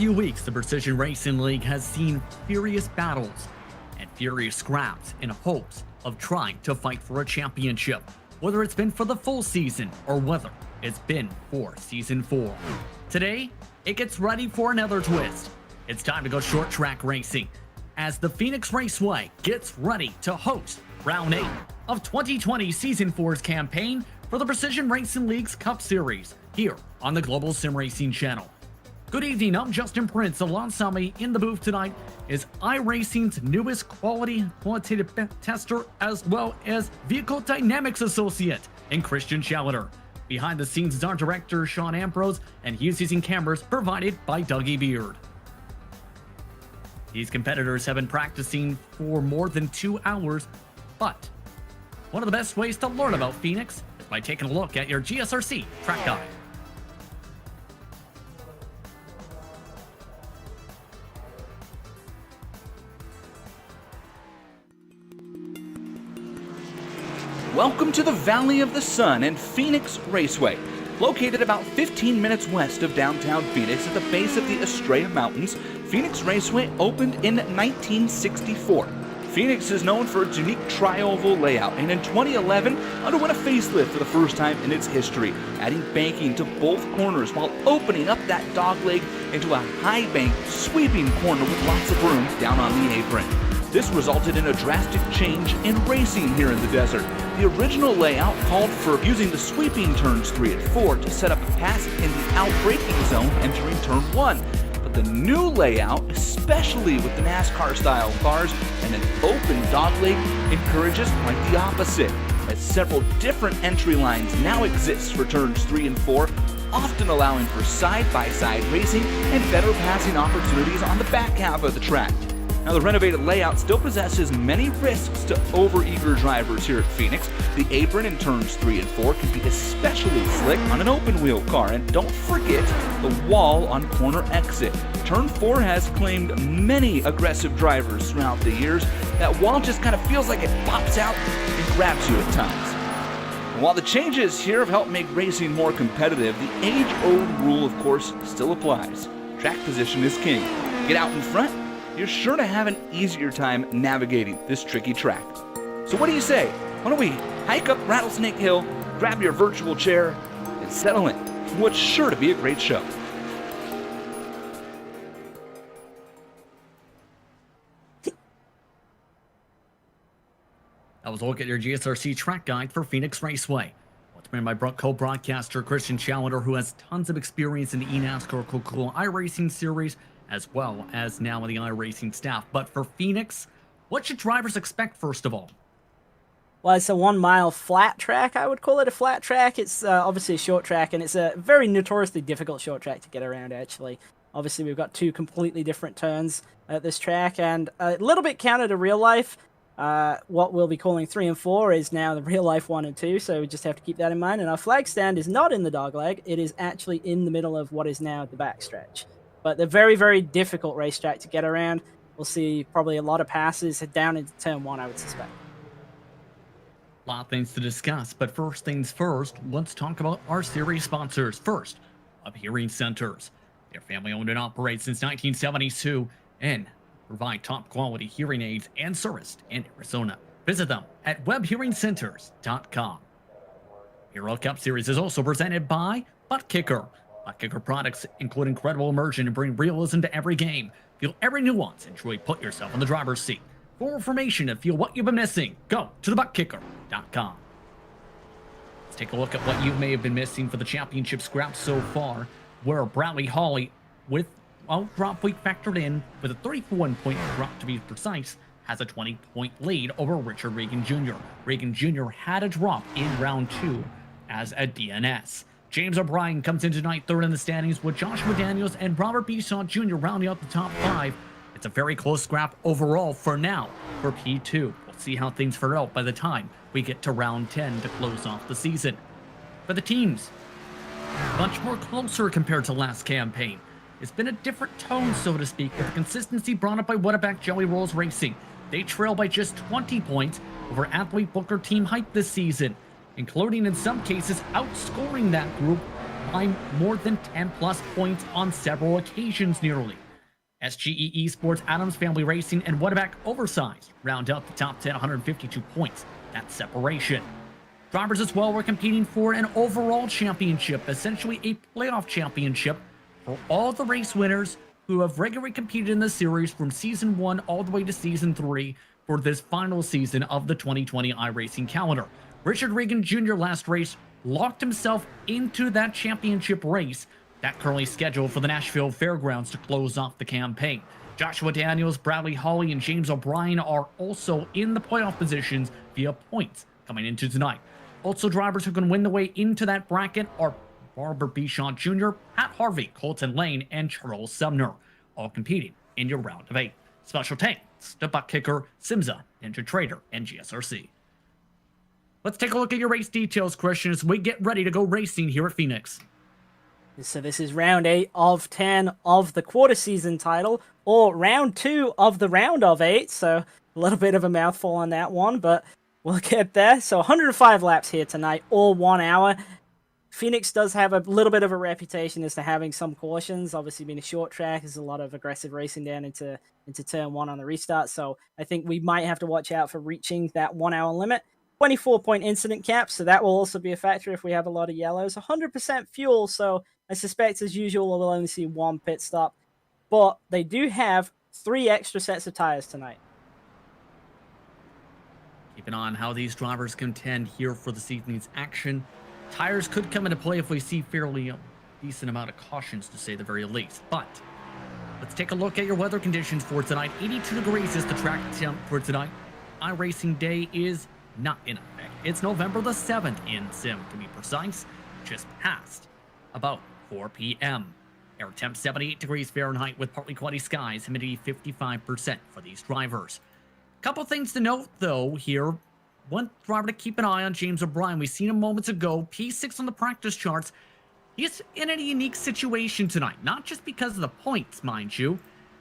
few weeks, the Precision Racing League has seen furious battles and furious scraps in hopes of trying to fight for a championship, whether it's been for the full season or whether it's been for Season 4. Today, it gets ready for another twist. It's time to go short track racing as the Phoenix Raceway gets ready to host Round 8 of 2020 Season 4's campaign for the Precision Racing League's Cup Series here on the Global SimRacing Channel. Good evening, I'm Justin Prince. Alongside me in the booth tonight is iRacing's newest qualitative tester as well as Vehicle Dynamics Associate and Christian Challenger. Behind the scenes is our director Sean Ambrose, and he is using cameras provided by Dougie Beard. These competitors have been practicing for more than 2 hours, but one of the best ways to learn about Phoenix is by taking a look at your GSRC track guide. Welcome to the Valley of the Sun and Phoenix Raceway. Located about 15 minutes west of downtown Phoenix at the base of the Estrella Mountains, Phoenix Raceway opened in 1964. Phoenix is known for its unique tri-oval layout, and in 2011 underwent a facelift for the first time in its history, adding banking to both corners while opening up that dogleg into a high bank sweeping corner with lots of room down on the apron. This resulted in a drastic change in racing here in the desert. The original layout called for using the sweeping turns 3 and 4 to set up a pass in the out-braking zone entering turn 1. But the new layout, especially with the NASCAR style cars and an open dogleg, encourages quite the opposite, as several different entry lines now exist for turns 3 and 4, often allowing for side-by-side racing and better passing opportunities on the back half of the track. Now, the renovated layout still possesses many risks to over-eager drivers here at Phoenix. The apron in turns 3 and 4 can be especially slick on an open-wheel car, and don't forget the wall on corner exit. Turn 4 has claimed many aggressive drivers throughout the years. That wall just kind of feels like it pops out and grabs you at times. And while the changes here have helped make racing more competitive, the age-old rule, of course, still applies. Track position is king. Get out in front, you're sure to have an easier time navigating this tricky track. So what do you say? Why don't we hike up Rattlesnake Hill, grab your virtual chair, and settle in for what's sure to be a great show. That was a look at your GSRC track guide for Phoenix Raceway. It's been by co-broadcaster Christian Challenger, who has tons of experience in the NASCAR Coca-Cola iRacing series, as well as now with the iRacing staff. But for Phoenix, what should drivers expect first of all? Well, it's a 1 mile flat track. I would call it a flat track. It's obviously a short track, and it's a very notoriously difficult short track to get around, actually. Obviously, we've got 2 completely different turns at this track, and a little bit counter to real life. What we'll be calling 3 and 4 is now the real life 1 and 2, so we just have to keep that in mind. And our flag stand is not in the dogleg. It is actually in the middle of what is now the backstretch. But they're very, very difficult racetrack to get around. We'll see probably a lot of passes down into turn 1, I would suspect. A lot of things to discuss, but first things first, let's talk about our series sponsors. First, WEBB Hearing Centers. They're family-owned and operated since 1972 and provide top-quality hearing aids and service in Arizona. Visit them at webhearingcenters.com. Hero Cup Series is also presented by ButtKicker. ButtKicker products include incredible immersion and bring realism to every game. Feel every nuance and truly put yourself in the driver's seat. For more information and feel what you've been missing, go to thebuttkicker.com. Let's take a look at what you may have been missing for the championship scrap so far, where Bradley Hawley, with drop weight factored in, with a 31-point drop to be precise, has a 20-point lead over Richard Regan Jr. Regan Jr. had a drop in round 2 as a DNS. James O'Brien comes in tonight third in the standings, with Joshua Daniels and Robert Bisson Jr. rounding out the top 5. It's a very close scrap overall for now for P2. We'll see how things fare out by the time we get to round 10 to close off the season. For the teams, much more closer compared to last campaign. It's been a different tone, so to speak, with the consistency brought up by WEBB Joey Rolls Racing. They trail by just 20 points over Athlete Booker Team Hype this season, including in some cases outscoring that group by more than 10 plus points on several occasions nearly. SGE eSports, Adams Family Racing, and WEBB Oversized round out the top 10, 152 points. That's separation. Drivers as well were competing for an overall championship, essentially a playoff championship for all the race winners who have regularly competed in the series from Season 1 all the way to Season 3 for this final season of the 2020 iRacing calendar. Richard Regan Jr. last race locked himself into that championship race that currently scheduled for the Nashville Fairgrounds to close off the campaign. Joshua Daniels, Bradley Hawley, and James O'Brien are also in the playoff positions via points coming into tonight. Also, drivers who can win the way into that bracket are Barber Bichon Jr., Pat Harvey, Colton Lane, and Charles Sumner, all competing in your round of 8. Special thanks to ButtKicker, Simza, Ninja Trader, and GSRC. Let's take a look at your race details, Christian, as we get ready to go racing here at Phoenix. So this is round 8 of 10 of the quarter season title, or round 2 of the round of 8, so a little bit of a mouthful on that one, but we'll get there. So 105 laps here tonight, all 1 hour. Phoenix does have a little bit of a reputation as to having some cautions. Obviously, being a short track, there's a lot of aggressive racing down into turn 1 on the restart. So I think we might have to watch out for reaching that 1 hour limit. 24-point incident cap, so that will also be a factor if we have a lot of yellows. 100% fuel, so I suspect as usual we'll only see 1 pit stop. But they do have 3 extra sets of tires tonight. Keeping on how these drivers contend here for this evening's action. Tires could come into play if we see fairly decent amount of cautions, to say the very least. But let's take a look at your weather conditions for tonight. 82 degrees is the track temp for tonight. iRacing day is not in effect. It's November the 7th in Sim, to be precise, just past about 4 p.m. Air temp 78 degrees Fahrenheit with partly cloudy skies, humidity 55% for these drivers. Couple things to note, though, here. One driver to keep an eye on, James O'Brien. We've seen him moments ago, P6 on the practice charts. He's in a unique situation tonight, not just because of the points, mind you.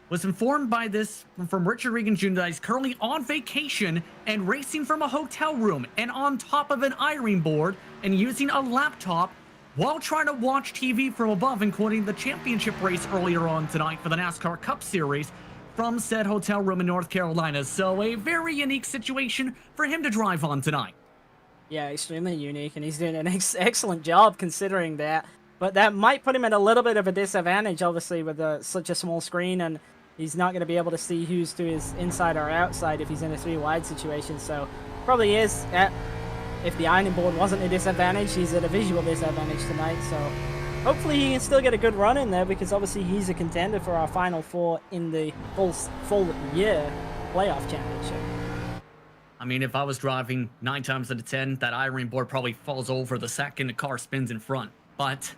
Was informed by this from Richard Regan Jr. that he's currently on vacation and racing from a hotel room and on top of an iron board and using a laptop while trying to watch TV from above, including the championship race earlier on tonight for the NASCAR Cup Series from said hotel room in North Carolina. So a very unique situation for him to drive on tonight. Yeah, extremely unique, and he's doing an excellent job considering that. But that might put him at a little bit of a disadvantage, obviously, with such a small screen, and he's not going to be able to see who's to his inside or outside if he's in a 3-wide situation. So probably is, if the ironing board wasn't a disadvantage, he's at a visual disadvantage tonight. So hopefully he can still get a good run in there, because obviously he's a contender for our final 4 in the full year playoff championship. I mean, if I was driving 9 times out of 10, that iron board probably falls over the second the car spins in front. But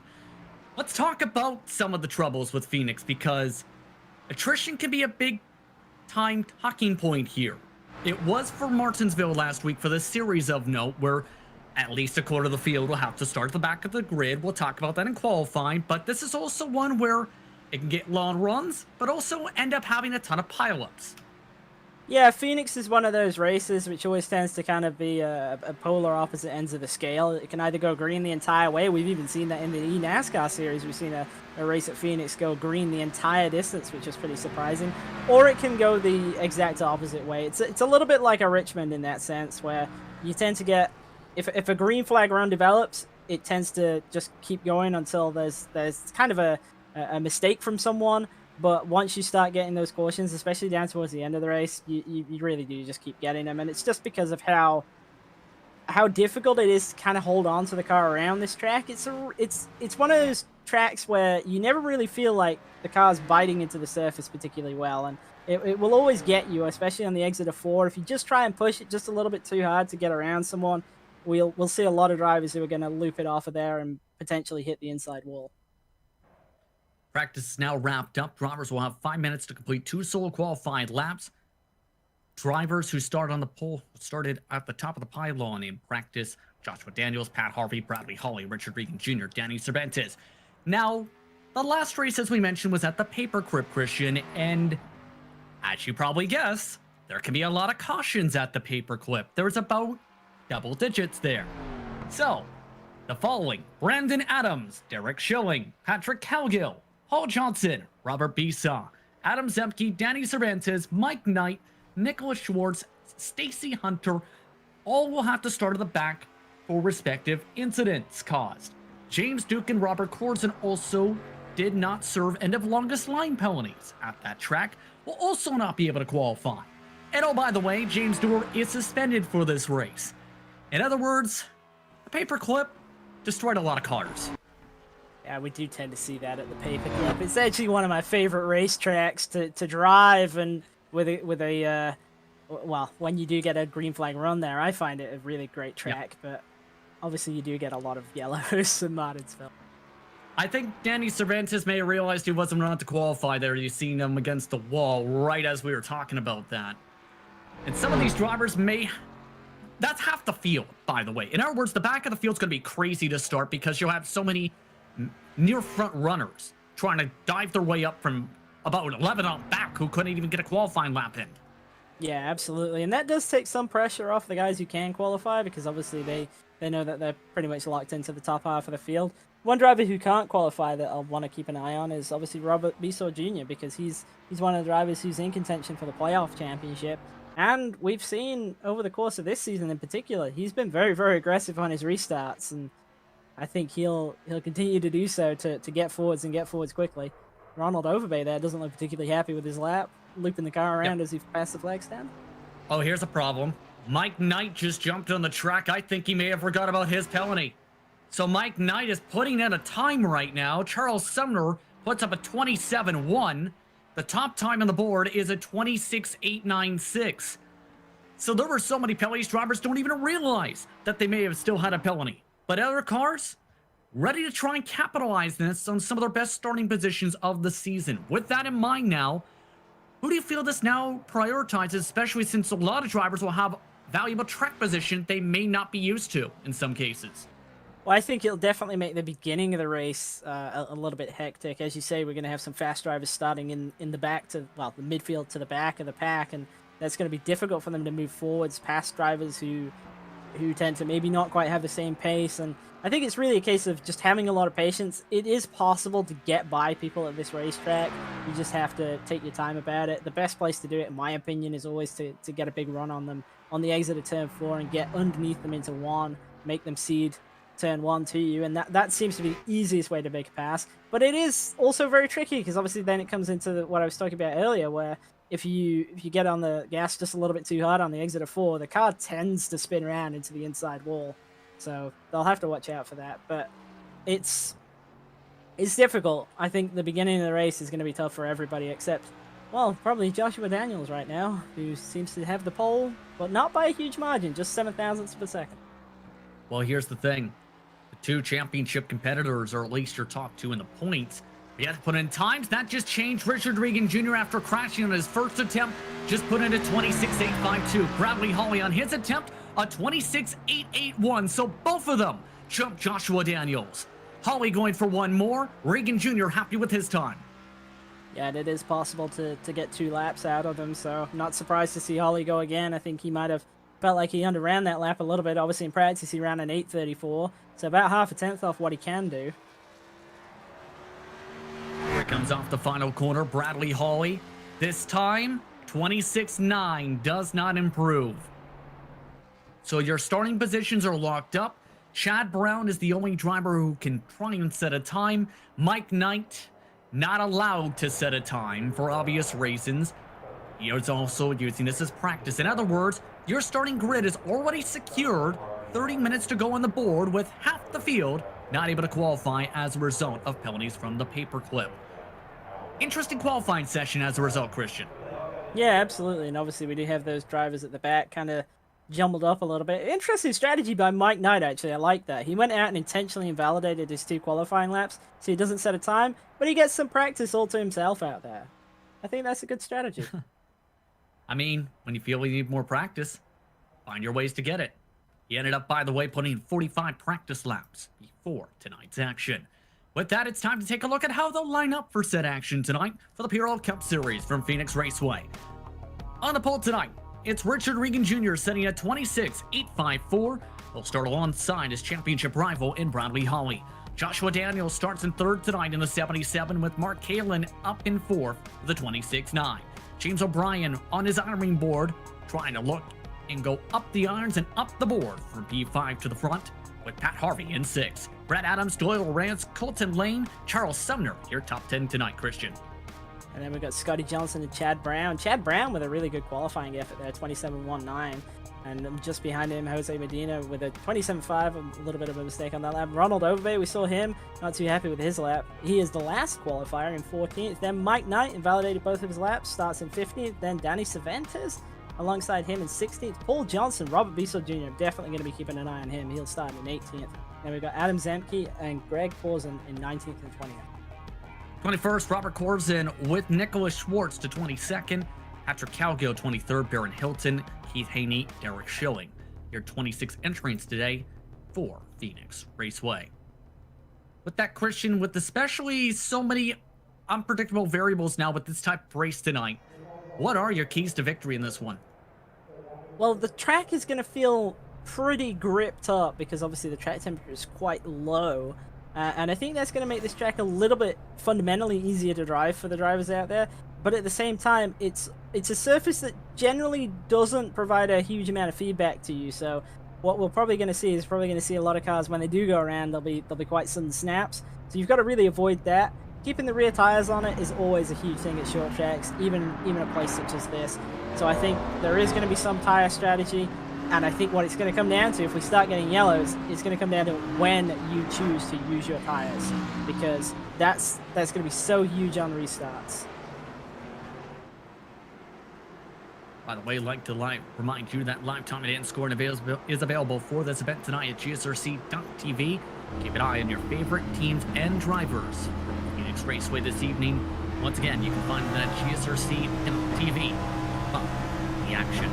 let's talk about some of the troubles with Phoenix, because attrition can be a big time talking point here. It was for Martinsville last week for the series of note, where at least a quarter of the field will have to start at the back of the grid. We'll talk about that in qualifying, but this is also one where it can get long runs, but also end up having a ton of pileups. Yeah, Phoenix is one of those races which always tends to kind of be a polar opposite ends of the scale. It can either go green the entire way. We've even seen that in the NASCAR series. We've seen a race at Phoenix go green the entire distance, which is pretty surprising. Or it can go the exact opposite way. It's a little bit like a Richmond in that sense, where you tend to get, if a green flag run develops, it tends to just keep going until there's kind of a mistake from someone. But once you start getting those cautions, especially down towards the end of the race, you really do just keep getting them. And it's just because of how difficult it is to kind of hold on to the car around this track. It's one of those tracks where you never really feel like the car's biting into the surface particularly well. And it will always get you, especially on the exit of 4. If you just try and push it just a little bit too hard to get around someone, we'll see a lot of drivers who are going to loop it off of there and potentially hit the inside wall. Practice is now wrapped up. Drivers will have 5 minutes to complete 2 solo qualified laps. Drivers who started at the top of the pylon in practice: Joshua Daniels, Pat Harvey, Bradley Hawley, Richard Regan Jr., Danny Cervantes. Now, the last race, as we mentioned, was at the Paperclip, Christian, and as you probably guess, there can be a lot of cautions at the Paperclip. There's about double digits there. So, The following: Brandon Adams, Derek Schilling, Patrick Calgill, Paul Johnson, Robert Bisa, Adam Zemke, Danny Cervantes, Mike Knight, Nicholas Schwartz, Stacy Hunter, all will have to start at the back for respective incidents caused. James Duke and Robert Corson also did not serve end of longest line penalties at that track, will also not be able to qualify. And oh, by the way, James Dewar is suspended for this race. In other words, the paperclip destroyed a lot of cars. Yeah, we do tend to see that at the paperclip. It's actually one of my favorite racetracks to drive, and well, when you do get a green flag run there, I find it a really great track, but obviously you do get a lot of yellows in Martinsville. I think Danny Cervantes may have realized he wasn't running to qualify there. You've seen him against the wall right as we were talking about that. And some of these drivers may... That's half the field, by the way. In other words, the back of the field's going to be crazy to start because you'll have so many near front runners trying to dive their way up from about 11 out back who couldn't even get a qualifying lap in. Yeah, absolutely. And that does take some pressure off the guys who can qualify, because obviously they know that they're pretty much locked into the top half of the field. One driver who can't qualify that I'll want to keep an eye on is obviously Robert Bisson Jr., because he's one of the drivers who's in contention for the playoff championship. And we've seen over the course of this season in particular, he's been very, very aggressive on his restarts, and I think he'll continue to do so to get forwards and get forwards quickly. Ronald Overbay there doesn't look particularly happy with his lap, looping the car around as he passed the flag stand. Oh, here's a problem. Mike Knight just jumped on the track. I think he may have forgot about his penalty. So Mike Knight is putting in a time right now. Charles Sumner puts up a 27.1. The top time on the board is a 26.896. So there were so many penalties, drivers don't even realize that they may have still had a penalty. But other cars, ready to try and capitalize this on some of their best starting positions of the season. With that in mind now, who do you feel this now prioritizes, especially since a lot of drivers will have valuable track position they may not be used to in some cases? Well, I think it'll definitely make the beginning of the race a little bit hectic. As you say, we're going to have some fast drivers starting in the back to, well, the midfield to the back of the pack, and that's going to be difficult for them to move forwards past drivers who tend to maybe not quite have the same pace. And I think it's really a case of just having a lot of patience. It is possible to get by people at this racetrack. You just have to take your time about it. The best place to do it, in my opinion, is always to get a big run on them on the exit of turn 4 and get underneath them into 1, make them cede turn 1 to you, and that seems to be the easiest way to make a pass. But it is also very tricky, because obviously then it comes into what I was talking about earlier, where if you get on the gas just a little bit too hard on the exit of 4, the car tends to spin around into the inside wall. So they'll have to watch out for that. But it's difficult. I think the beginning of the race is going to be tough for everybody except, well, probably Joshua Daniels right now, who seems to have the pole, but not by a huge margin, just 7 thousandths of a second. Well, here's the thing. The two championship competitors, or at least your top two in the points, you have to put in times. That just changed. Richard Regan Jr., after crashing on his first attempt, just put in a 26.852. Bradley Hawley on his attempt, a 26.881. So both of them jumped Joshua Daniels. Hawley going for one more. Regan Jr. happy with his time. Yeah, and it is possible to get 2 laps out of him, so I'm not surprised to see Hawley go again. I think he might have felt like he underran that lap a little bit. Obviously in practice he ran an 8.34, so about half a tenth off what he can do. Here comes off the final corner, Bradley Hawley. This time, 26.9 does not improve. So your starting positions are locked up. Chad Brown is the only driver who can try and set a time. Mike Knight, not allowed to set a time for obvious reasons. He is also using this as practice. In other words, your starting grid is already secured. 30 minutes to go on the board with half the field not able to qualify as a result of penalties from the paperclip. Interesting qualifying session as a result, Christian. Yeah, absolutely. And obviously we do have those drivers at the back kind of jumbled up a little bit. Interesting strategy by Mike Knight, actually. I like that. He went out and intentionally invalidated his 2 qualifying laps so he doesn't set a time, but he gets some practice all to himself out there. I think that's a good strategy. I mean, when you feel you need more practice, find your ways to get it. He ended up, by the way, putting in 45 practice laps before tonight's action. With that, it's time to take a look at how they'll line up for said action tonight for the PRL Cup Series from Phoenix Raceway. On the pole tonight, it's Richard Regan Jr. setting at 26.854. will start alongside his championship rival in Bradley Holly. Joshua Daniels starts in third tonight in the 77, with Mark Kalin up in fourth with a 26.9. James O'Brien on his ironing board, trying to look and go up the irons and up the board from P5 to the front, with Pat Harvey in 6. Brett Adams, Doyle Rance, Colton Lane, Charles Sumner, your top 10 tonight, Christian. And then we've got Scotty Johnson and Chad Brown. Chad Brown with a really good qualifying effort there, 27.19. And just behind him, Jose Medina with a 27.5, a little bit of a mistake on that lap. Ronald Overbay, we saw him, not too happy with his lap. He is the last qualifier in 14th. Then Mike Knight invalidated both of his laps, starts in 15th. Then Danny Cervantes alongside him in 16th. Paul Johnson, Robert Bissell Jr., definitely going to be keeping an eye on him. He'll start in 18th. Then we've got Adam Zemke and Greg Corson in 19th and 20th. 21st, Robert Corzin with Nicholas Schwartz to 22nd. Patrick Calgill, 23rd. Baron Hilton, Keith Haney, Derek Schilling. Your 26 entrants today for Phoenix Raceway. With that, Christian, with especially so many unpredictable variables now with this type of race tonight, what are your keys to victory in this one? Well, the track is going to feel pretty gripped up because obviously the track temperature is quite low. And I think that's going to make this track a little bit fundamentally easier to drive for the drivers out there. But at the same time, it's a surface that generally doesn't provide a huge amount of feedback to you. So what we're probably going to see is a lot of cars when they do go around, there'll be quite sudden snaps. So you've got to really avoid that. Keeping the rear tires on it is always a huge thing at short tracks, even a place such as this. So I think there is going to be some tire strategy. And I think what it's going to come down to, if we start getting yellows, it's going to come down to when you choose to use your tires, because that's going to be so huge on restarts. By the way, I'd like to remind you that live time and scoring is available for this event tonight at GSRC.tv. Keep an eye on your favorite teams and drivers. Phoenix Raceway this evening. Once again, you can find that at GSRC.tv. The action.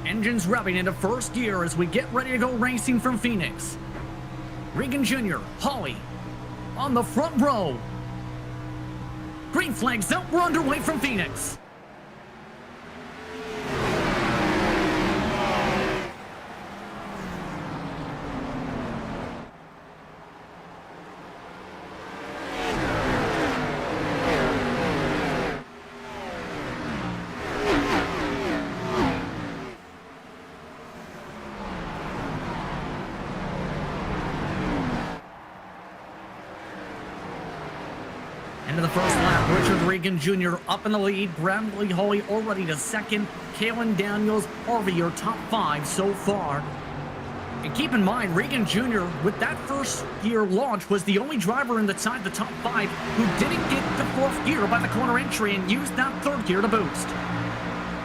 Engines revving into first gear as we get ready to go racing from Phoenix. Regan Jr., Holly, on the front row. Green flags out, we're underway from Phoenix. Into the first lap, Richard Regan Jr. up in the lead, Bradley Holly already to second, Kalen Daniels, Harvey, your top 5 so far. And keep in mind, Regan Jr., with that first gear launch, was the only driver inside the top 5 who didn't get to 4th gear by the corner entry and used that 3rd gear to boost.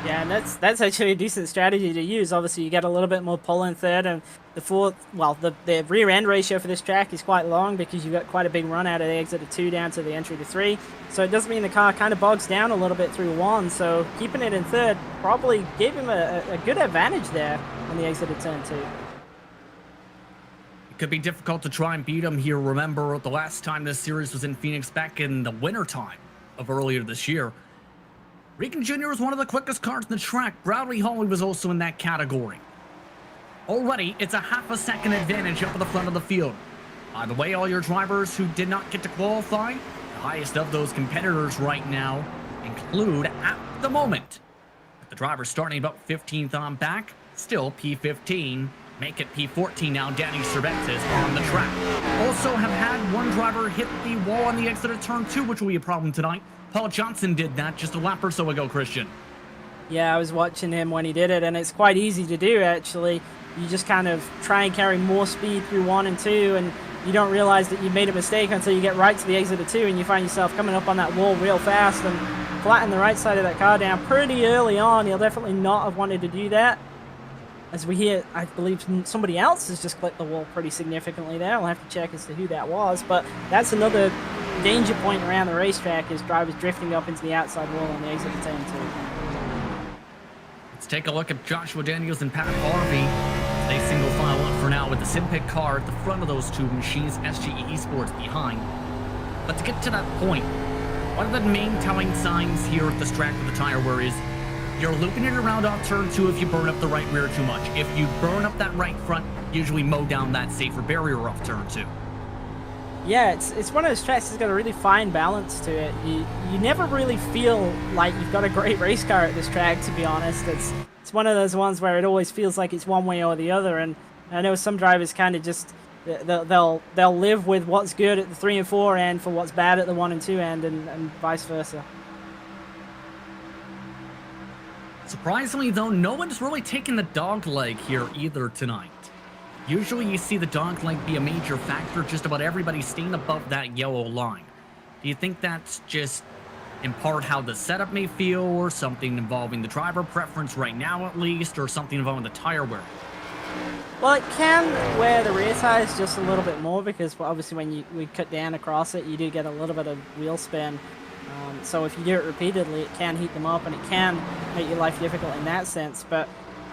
Yeah, and that's actually a decent strategy to use. Obviously, you get a little bit more pull in 3rd, and the rear end ratio for this track is quite long because you've got quite a big run out of the exit of 2 down to the entry to 3. So it does mean the car kind of bogs down a little bit through 1. So keeping it in 3rd probably gave him a good advantage there on the exit of turn 2. It could be difficult to try and beat him here. Remember, the last time this series was in Phoenix back in the winter time of earlier this year, Regan Jr. was one of the quickest cars in the track. Bradley Holly was also in that category. Already, it's a half a second advantage up at the front of the field. By the way, all your drivers who did not get to qualify, the highest of those competitors right now include, at the moment, the driver starting about 15th on back, still P15. Make it P14 now, Danny Cervantes on the track. Also have had one driver hit the wall on the exit of turn 2, which will be a problem tonight. Paul Johnson did that just a lap or so ago, Christian. Yeah, I was watching him when he did it, and it's quite easy to do, actually. You just kind of try and carry more speed through 1 and 2, and you don't realize that you made a mistake until you get right to the exit of 2, and you find yourself coming up on that wall real fast and flatten the right side of that car down pretty early on. You'll definitely not have wanted to do that. As we hear, I believe somebody else has just clipped the wall pretty significantly there. I'll have to check as to who that was, but that's another danger point around the racetrack, is drivers drifting up into the outside wall on the exit of turn 2. Let's take a look at Joshua Daniels and Pat Harvey. They single file up for now with the SimPick car at the front of those two machines, SGE eSports behind. But to get to that point, one of the main telling signs here at this track with the tire wear is You're looping it around off turn 2 if you burn up the right rear too much. If you burn up that right front, usually mow down that safer barrier off turn 2. Yeah, it's one of those tracks that's got a really fine balance to it. You never really feel like you've got a great race car at this track, to be honest. It's one of those ones where it always feels like it's one way or the other, and I know some drivers kind of just they'll live with what's good at the 3 and 4 end for what's bad at the 1 and 2 end, and vice versa. Surprisingly, though, no one's really taken the dog leg here either tonight. Usually you see the dog leg be a major factor, just about everybody staying above that yellow line. Do you think that's just in part how the setup may feel, or something involving the driver preference right now at least, or something involving the tire wear? Well, it can wear the rear tires just a little bit more, because obviously when we cut down across it, you do get a little bit of wheel spin. So if you do it repeatedly, it can heat them up, and it can make your life difficult in that sense. But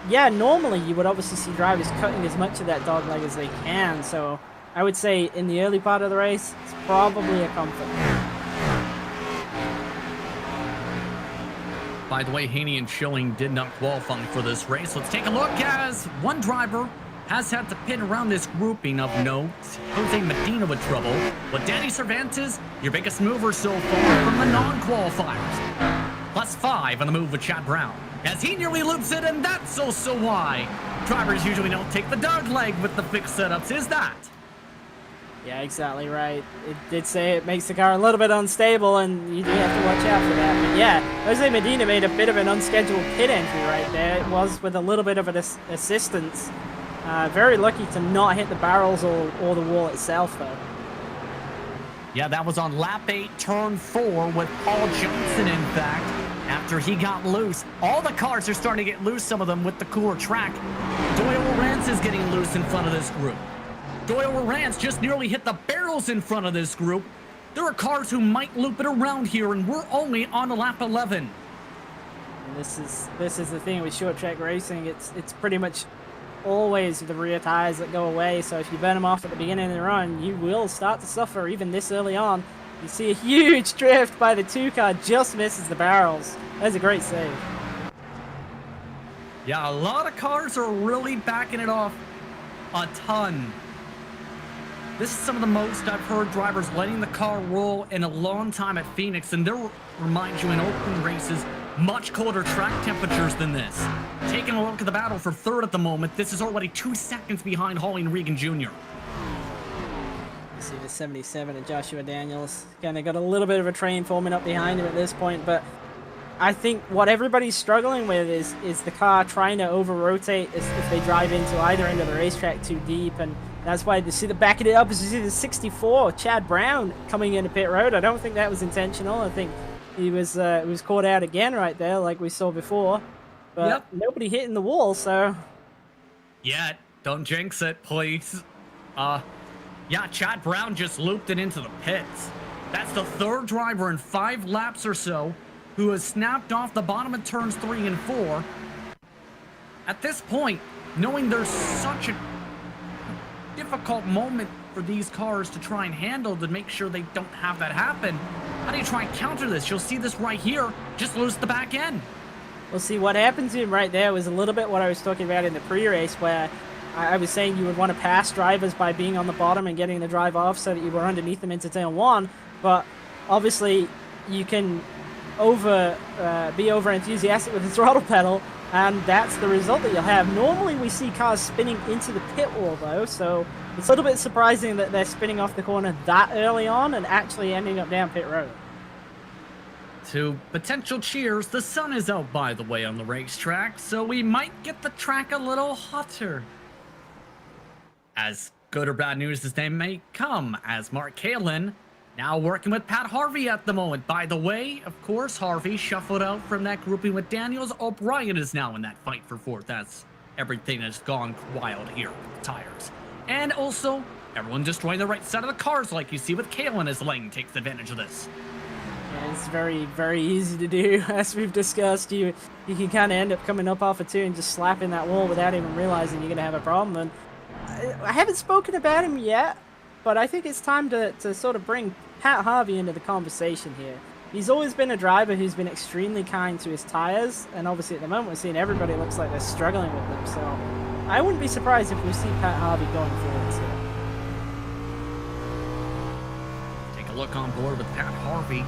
yeah, normally you would obviously see drivers cutting as much of that dog leg as they can. So I would say in the early part of the race, it's probably a comfort. By the way, Haney and Schilling did not qualify for this race. Let's take a look, as one driver has had to pit around this grouping of notes. Jose Medina with trouble, but Danny Cervantes, your biggest mover so far from the non-qualifiers. +5 on the move with Chad Brown, as he nearly loops it, and that's also why drivers usually don't take the dog leg with the fixed setups, is that? Yeah, exactly right. It did say it makes the car a little bit unstable, and you do have to watch out for that. But yeah, Jose Medina made a bit of an unscheduled pit entry right there. It was with a little bit of an assistance. Very lucky to not hit the barrels or the wall itself, though. Yeah, that was on lap 8, turn 4, with Paul Johnson, in fact. After he got loose, all the cars are starting to get loose, some of them with the cooler track. Doyle Rance is getting loose in front of this group. Doyle Rance just nearly hit the barrels in front of this group. There are cars who might loop it around here, and we're only on lap 11. And this is the thing with short track racing. It's pretty much always the rear tires that go away. So if you burn them off at the beginning of the run, you will start to suffer even this early on. You see a huge drift by the 2 car, just misses the barrels. That's a great save. Yeah, a lot of cars are really backing it off a ton. This is some of the most I've heard drivers letting the car roll in a long time at Phoenix, and they'll remind you in open races, much colder track temperatures than this. Taking a look at the battle for third at the moment, this is already 2 seconds behind Hawley and Regan Jr. You see the 77 and Joshua Daniels. Kind of got a little bit of a train forming up behind him at this point, but I think what everybody's struggling with is the car trying to over-rotate if they drive into either end of the racetrack too deep, and that's why you see the backing it up as you see the 64, Chad Brown, coming into pit road. I don't think that was intentional. I think he was caught out again right there like we saw before. But yep. Nobody hitting the wall, so... Yeah, don't jinx it, please. Yeah, Chad Brown just looped it into the pits. That's the 3rd driver in 5 laps or so who has snapped off the bottom of turns 3 and 4. At this point, knowing there's such a difficult moment for these cars to try and handle to make sure they don't have that happen, how do you try and counter this? You'll see this right here, just lose the back end. Well, see, what happened to him right there was a little bit what I was talking about in the pre-race, where I was saying you would want to pass drivers by being on the bottom and getting the drive off so that you were underneath them into turn 1, but obviously you can be over enthusiastic with the throttle pedal, and that's the result that you'll have. Normally we see cars spinning into the pit wall though, so it's a little bit surprising that they're spinning off the corner that early on and actually ending up down pit road. To potential cheers, the sun is out, by the way, on the racetrack, so we might get the track a little hotter. As good or bad news as they may come, as Mark Kalin now working with Pat Harvey at the moment. By the way, of course, Harvey shuffled out from that grouping with Daniels. O'Brien is now in that fight for 4th, as everything has gone wild here with the tires. And also, everyone destroying the right side of the cars like you see with Kalin as Lane takes advantage of this. Yeah, it's very, very easy to do. As we've discussed, you can kind of end up coming up off of 2 and just slapping that wall without even realizing you're going to have a problem. And I haven't spoken about him yet, but I think it's time to sort of bring Pat Harvey into the conversation here. He's always been a driver who's been extremely kind to his tires, and obviously at the moment we're seeing everybody looks like they're struggling with them, so I wouldn't be surprised if we see Pat Harvey going forwards here. Take a look on board with Pat Harvey.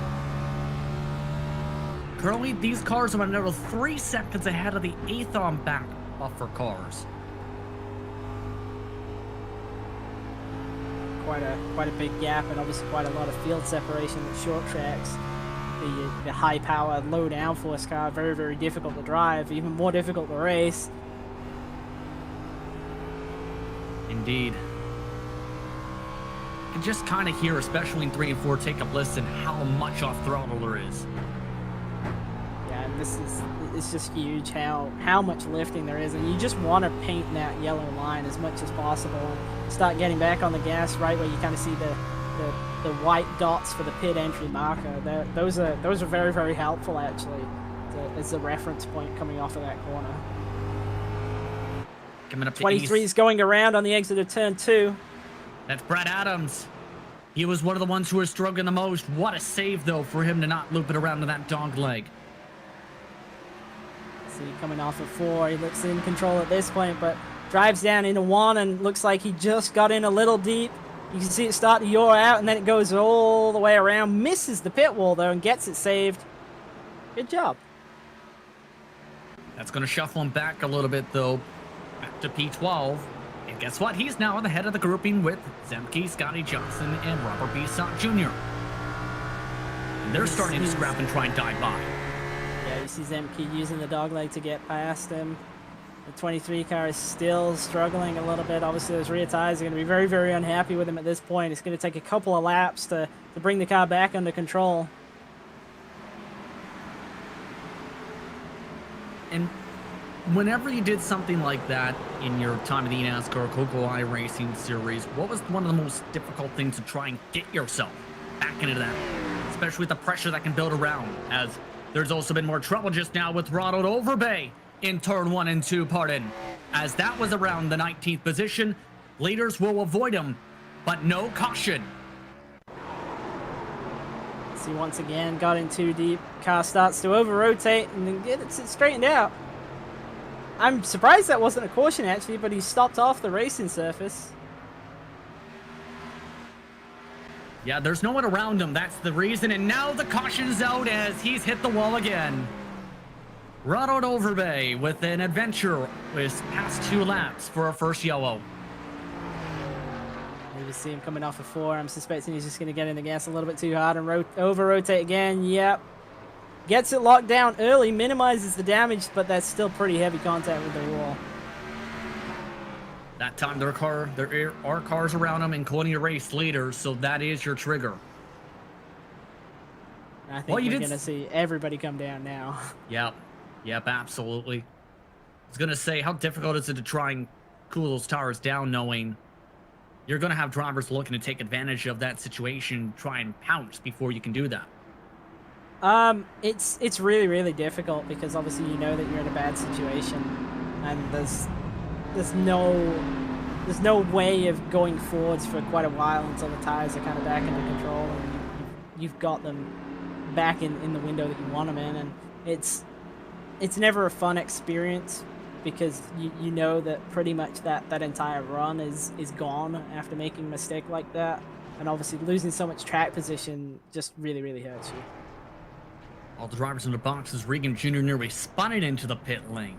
Currently, these cars are another 3 seconds ahead of the 8th on back buffer cars. Quite a big gap, and obviously quite a lot of field separation with short tracks. The high power, low downforce car, very, very difficult to drive, even more difficult to race. Indeed. You can just kind of hear, especially in 3 and 4, take a listen, how much off throttle there is. Yeah, and it's just huge how much lifting there is, and you just want to paint that yellow line as much as possible and start getting back on the gas right where you kind of see the white dots for the pit entry marker. Those are very, very helpful actually as a reference point coming off of that corner. Coming up to 23 is going around on the exit of turn 2. That's Brad Adams. He was one of the ones who was struggling the most. What a save, though, for him to not loop it around to that dog leg. See, coming off of 4, he looks in control at this point, but drives down into 1 and looks like he just got in a little deep. You can see it start to yaw out, and then it goes all the way around. Misses the pit wall, though, and gets it saved. Good job. That's going to shuffle him back a little bit, though. Back to P12. And guess what? He's now at the head of the grouping with Zemke, Scotty Johnson, and Robert Bisson Jr. And they're starting to scrap and try and dive by. Yeah, you see Zemke using the dogleg to get past him. The 23 car is still struggling a little bit. Obviously, those rear tires are going to be very, very unhappy with him at this point. It's going to take a couple of laps to bring the car back under control. And whenever you did something like that in your time in the NASCAR Global iRacing series, what was one of the most difficult things to try and get yourself back into that? Especially with the pressure that can build around, as there's also been more trouble just now with Ronald Overbay in turn 1 and 2, as that was around the 19th position. Leaders will avoid him, but no caution. See, once again, got in too deep. Car starts to over-rotate and then get it straightened out. I'm surprised that wasn't a caution, actually, but he stopped off the racing surface. Yeah, there's no one around him. That's the reason. And now the caution's out as he's hit the wall again. Ronald Overbay with an adventure with past 2 laps for a first yellow. You see him coming off of 4. I'm suspecting he's just going to get in the gas a little bit too hard and over-rotate again. Yep. Gets it locked down early, minimizes the damage, but that's still pretty heavy contact with the wall. That time there are cars around him, including your race leader, so that is your trigger. I think we're going to see everybody come down now. Yep, absolutely. I was going to say, how difficult is it to try and cool those tires down, knowing you're going to have drivers looking to take advantage of that situation, try and pounce before you can do that? It's really, really difficult because obviously you know that you're in a bad situation, and there's no way of going forwards for quite a while until the tires are kind of back under control and you've got them back in the window that you want them in, and it's never a fun experience because you know that pretty much that entire run is gone after making a mistake like that, and obviously losing so much track position just really, really hurts you. All the drivers in the boxes, Regan Jr. nearly spun it into the pit lane.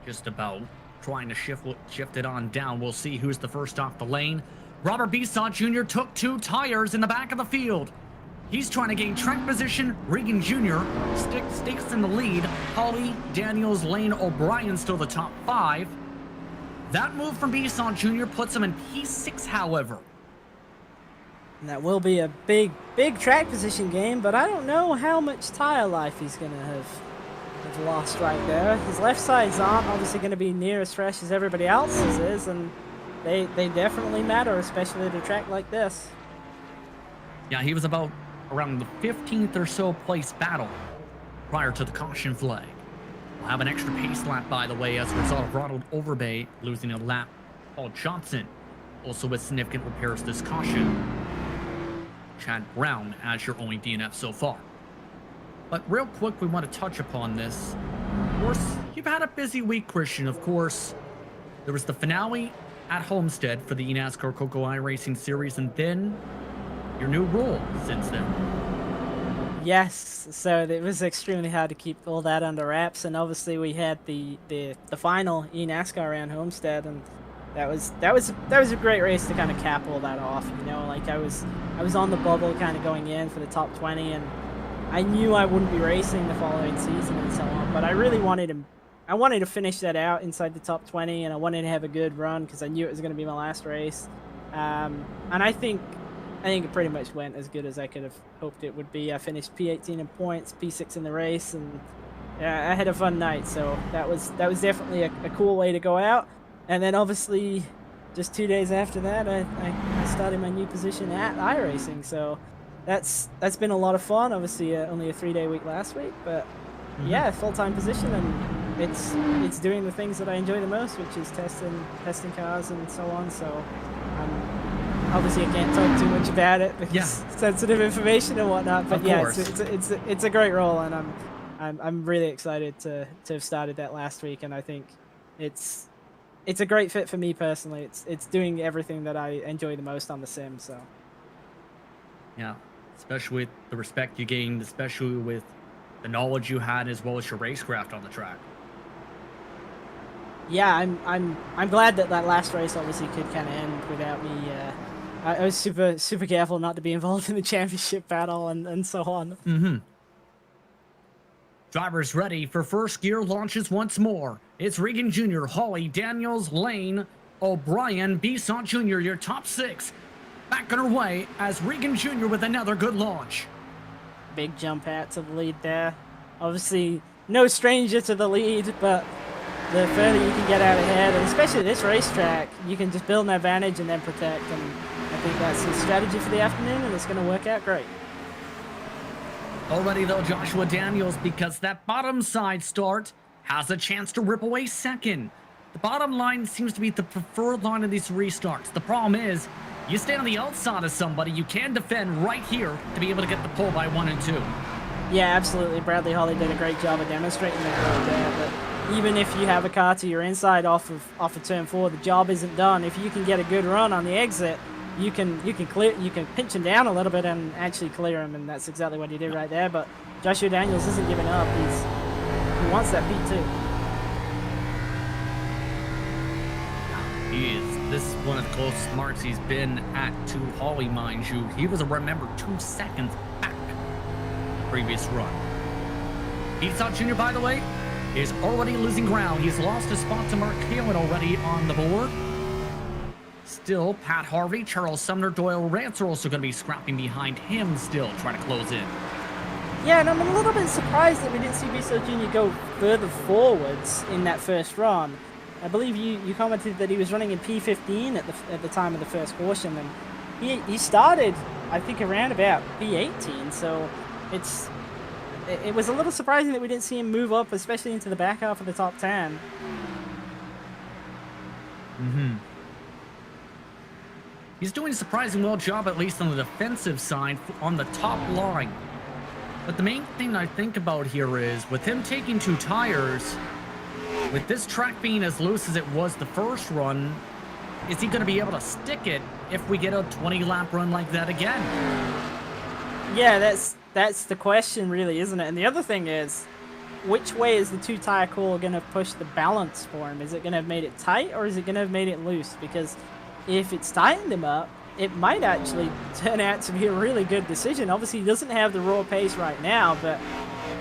Just about trying to shift it on down. We'll see who's the first off the lane. Robert Bisson Jr. took 2 tires in the back of the field. He's trying to gain track position. Regan Jr. sticks in the lead. Holly, Daniels, Lane, O'Brien still the top 5. That move from Bisson Jr. puts him in P6, however. And that will be a big track position game, but I don't know how much tire life he's going to have lost right there. His left sides aren't obviously going to be near as fresh as everybody else's is, and they definitely matter, especially at a track like this. Yeah, he was about around the 15th or so place battle prior to the caution flag. We'll have an extra pace lap, by the way, as a result of Ronald Overbay losing a lap. Paul Johnson also with significant repairs this caution. Chad Brown as your only DNF so far. But real quick, we want to touch upon this. Of course, you've had a busy week, Christian. Of course, there was the finale at Homestead for the NASCAR Coco iRacing Series, and then your new role since then. Yes, so it was extremely hard to keep all that under wraps, and obviously we had the final eNASCAR around Homestead, and that was a great race to kind of cap all that off. You know, like I was on the bubble kind of going in for the top 20, and I knew I wouldn't be racing the following season and so on, but I really wanted to finish that out inside the top 20, and I wanted to have a good run because I knew it was going to be my last race, and I think it pretty much went as good as I could have hoped it would be. I finished P18 in points, P6 in the race, and yeah, I had a fun night. So that was definitely a cool way to go out. And then obviously, just 2 days after that, I started my new position at iRacing. So that's been a lot of fun. Obviously, only a 3-day week last week, but yeah, full-time position, and it's doing the things that I enjoy the most, which is testing cars and so on. So obviously I can't talk too much about it because sensitive information and whatnot. But yeah, it's a great role, and I'm really excited to have started that last week, and I think it's a great fit for me personally. It's doing everything that I enjoy the most on the sim. So yeah, especially with the respect you gained, especially with the knowledge you had, as well as your racecraft on the track. Yeah, I'm glad that last race obviously could kind of end without me. I was super careful not to be involved in the championship battle and so on. Drivers ready for first gear launches once more. It's Regan Jr., Hawley, Daniels, Lane, O'Brien, Bisson Jr., your top 6. Back on her way as Regan Jr. with another good launch. Big jump out to the lead there. Obviously, no stranger to the lead, but the further you can get out ahead, and especially this racetrack, you can just build an advantage and then protect, and I think that's the strategy for the afternoon, and it's going to work out great. Already though, Joshua Daniels, because that bottom side start has a chance to rip away second. The bottom line seems to be the preferred line of these restarts. The problem is, you stay on the outside of somebody, you can defend right here to be able to get the pole by 1 and 2. Yeah, absolutely. Bradley Holly did a great job of demonstrating that right there, but even if you have a car to your inside off of turn 4, the job isn't done. If you can get a good run on the exit, you can pinch him down a little bit and actually clear him, and that's exactly what he did right there. But Joshua Daniels isn't giving up. He wants that P2. He is. This is one of the closest marks he's been at to Hawley, mind you. He was, remember, 2 seconds back previous run. Esau Jr., by the way, is already losing ground. He's lost his spot to Mark Kalin already on the board. Still, Pat Harvey, Charles Sumner, Doyle Rance are also going to be scrapping behind him still, trying to close in. Yeah, and I'm a little bit surprised that we didn't see Bissell Jr. go further forwards in that first run. I believe you commented that he was running in P15 at the time of the first caution, and he started, I think, around about P18, so it was a little surprising that we didn't see him move up, especially into the back half of the top 10. He's doing a surprising well job, at least on the defensive side, on the top line. But the main thing I think about here is, with him taking 2 tires, with this track being as loose as it was the first run, is he going to be able to stick it if we get a 20-lap run like that again? Yeah, that's the question, really, isn't it? And the other thing is, which way is the 2-tire call going to push the balance for him? Is it going to have made it tight, or is it going to have made it loose? Because if it's tightened him up, it might actually turn out to be a really good decision. Obviously, he doesn't have the raw pace right now, but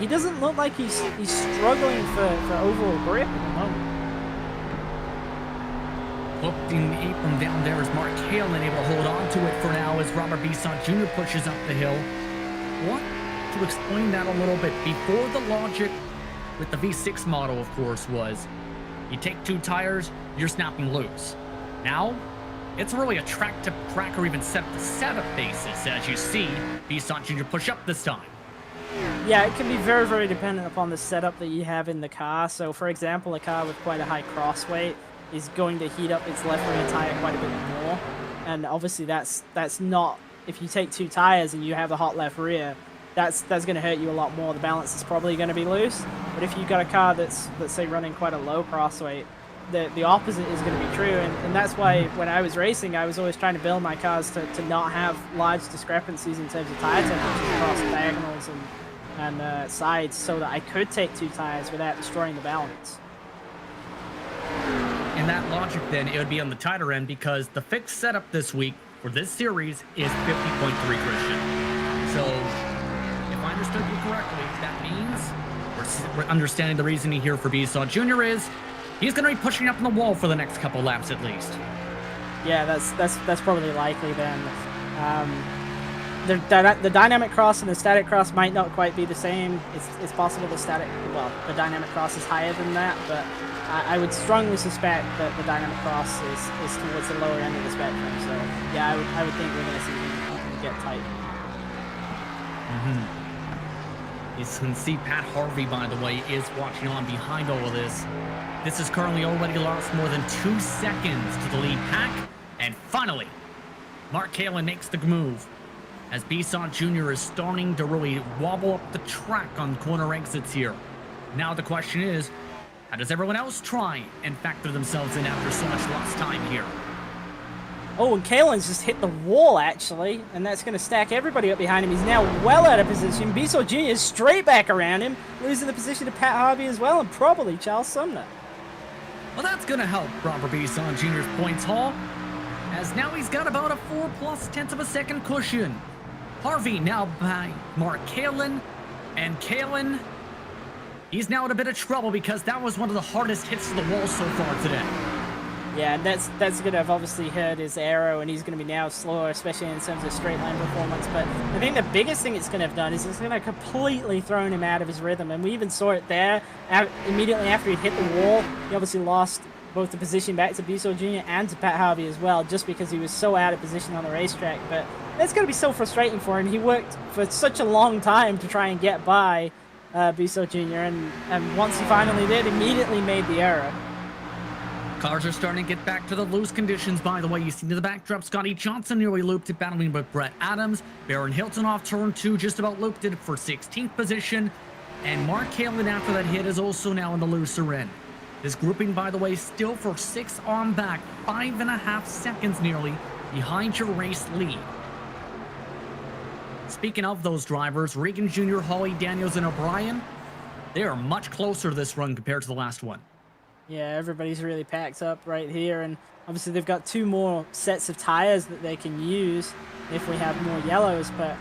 he doesn't look like he's struggling for overall grip at the moment. Hooked the apron down there as Mark Halen able to hold on to it for now as Robert Bisson Jr. pushes up the hill. Want to explain that a little bit. Before, the logic with the V6 model, of course, was you take 2 tires, you're snapping loose. Now, it's really a track-to-track or even set-to-setup basis, as you see Bisson Jr. push up this time. Yeah, it can be very, very dependent upon the setup that you have in the car. So, for example, a car with quite a high cross weight is going to heat up its left rear tire quite a bit more. And obviously that's not, if you take 2 tires and you have a hot left rear, that's going to hurt you a lot more. The balance is probably going to be loose. But if you've got a car that's, let's say, running quite a low cross weight, the opposite is going to be true. And that's why when I was racing, I was always trying to build my cars to not have large discrepancies in terms of tire temperatures across diagonals and sides, so that I could take 2 tires without destroying the balance. In that logic, then, it would be on the tighter end because the fixed setup this week for this series is 50.3 Christian. So, if I understood you correctly, that means we're understanding the reasoning here for Besaw Jr. is he's going to be pushing up on the wall for the next couple laps at least. Yeah, that's probably likely then. The dynamic cross and the static cross might not quite be the same. It's possible the dynamic cross is higher than that, but I would strongly suspect that the dynamic cross is towards the lower end of the spectrum. So yeah, I would think we're going to see him get tight. You can see Pat Harvey, by the way, is watching on behind all of this. This has currently already lost more than 2 seconds to the lead pack. And finally, Mark Kalin makes the move as Besaw Jr. is starting to really wobble up the track on corner exits here. Now the question is, how does everyone else try and factor themselves in after so much lost time here? Oh, and Kalen's just hit the wall, actually, and that's going to stack everybody up behind him. He's now well out of position. Besaw Jr. is straight back around him, losing the position to Pat Harvey as well, and probably Charles Sumner. Well, that's going to help Robert Besaw Jr.'s points haul, as now he's got about a 4+ tenths of a second cushion. Harvey now by Mark Kalin, and Kalin, he's now in a bit of trouble because that was one of the hardest hits to the wall so far today. Yeah, and that's going to have obviously hurt his aero, and he's going to be now slower, especially in terms of straight line performance. But I think the biggest thing it's going to have done is it's going to completely thrown him out of his rhythm, and we even saw it there immediately after he hit the wall. He obviously lost both the position back to Besaw Jr. and to Pat Harvey as well, just because he was so out of position on the racetrack. But that's going to be so frustrating for him. He worked for such a long time to try and get by Besaw Jr., and once he finally did, immediately made the error. Cars are starting to get back to the loose conditions, by the way. You see to the backdrop, Scotty Johnson nearly looped it, battling with Brett Adams. Baron Hilton off turn 2, just about looped it for 16th position. And Mark Kalin, after that hit, is also now in the looser end. This grouping, by the way, still for 6 on back, 5.5 seconds nearly behind your race lead. Speaking of those drivers, Regan Jr., Hawley, Daniels, and O'Brien, they are much closer to this run compared to the last one. Yeah, everybody's really packed up right here, and obviously they've got 2 more sets of tires that they can use if we have more yellows, but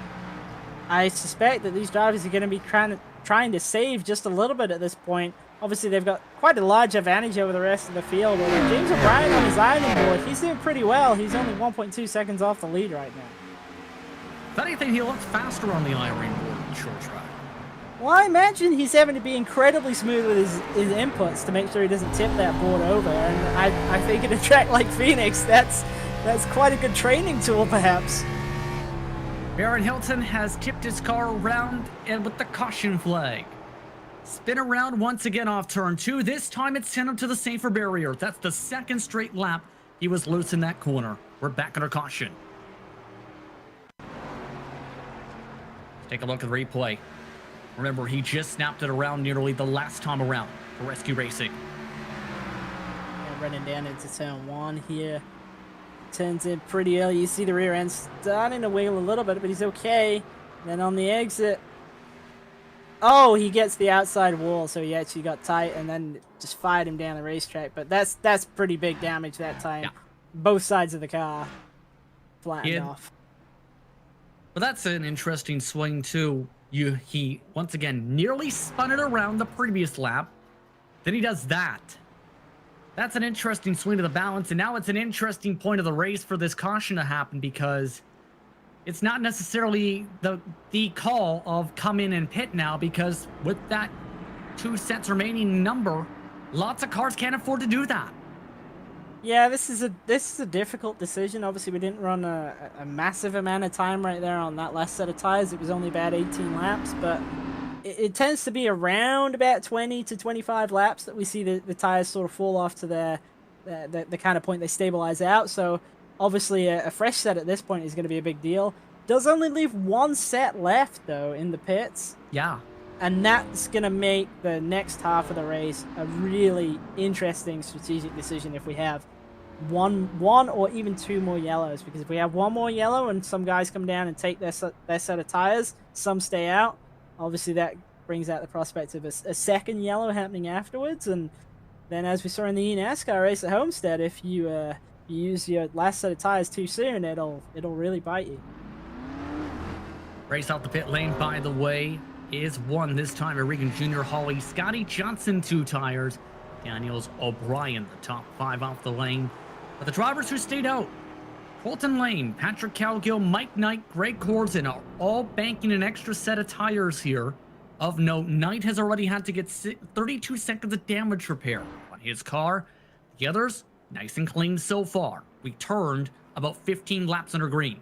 I suspect that these drivers are going to be trying to save just a little bit at this point. Obviously, they've got quite a large advantage over the rest of the field. Although James O'Brien on his ironing board, he's doing pretty well. He's only 1.2 seconds off the lead right now. If anything, he looks faster on the ironing board in short track. Well, I imagine he's having to be incredibly smooth with his inputs to make sure he doesn't tip that board over. And I think in a track like Phoenix, that's quite a good training tool, perhaps. Baron Hilton has tipped his car around and with the caution flag. Spin around once again off turn 2. This time it's sent him to the safer barrier. That's the 2nd straight lap he was loose in that corner. We're back under caution. Take a look at the replay. Remember, he just snapped it around nearly the last time around for Rescue Racing. Yeah, running down into turn 1 here. Turns in pretty early. You see the rear end starting to wiggle a little bit, but he's okay. Then on the exit, oh, he gets the outside wall, so he actually got tight and then just fired him down the racetrack. But that's pretty big damage that time. Yeah. Both sides of the car flattened off. But that's an interesting swing too. He once again nearly spun it around the previous lap. Then he does that. That's an interesting swing to the balance, and now it's an interesting point of the race for this caution to happen, because it's not necessarily the call of come in and pit now, because with that 2 sets remaining number, lots of cars can't afford to do that. Yeah, this is a difficult decision. Obviously, we didn't run a massive amount of time right there on that last set of tires. It was only about 18 laps, but it tends to be around about 20 to 25 laps that we see the tires sort of fall off to the kind of point they stabilize out. So obviously, a fresh set at this point is going to be a big deal. Does only leave one set left, though, in the pits. Yeah. And that's going to make the next half of the race a really interesting strategic decision if we have one or even two more yellows. Because if we have one more yellow and some guys come down and take their set of tires, some stay out, obviously that brings out the prospect of a second yellow happening afterwards. And then as we saw in the NASCAR race at Homestead, if you use your last set of tires too soon, it'll really bite you. Race out the pit lane, by the way, is won this time by Regan Jr., Hawley, Scotty Johnson, 2 tires, Daniels O'Brien, the top 5 off the lane. But the drivers who stayed out, Colton Lane, Patrick Calgill, Mike Knight, Greg Corzin are all banking an extra set of tires here. Of note, Knight has already had to get 32 seconds of damage repair on his car. The others, nice and clean so far. We turned about 15 laps under green.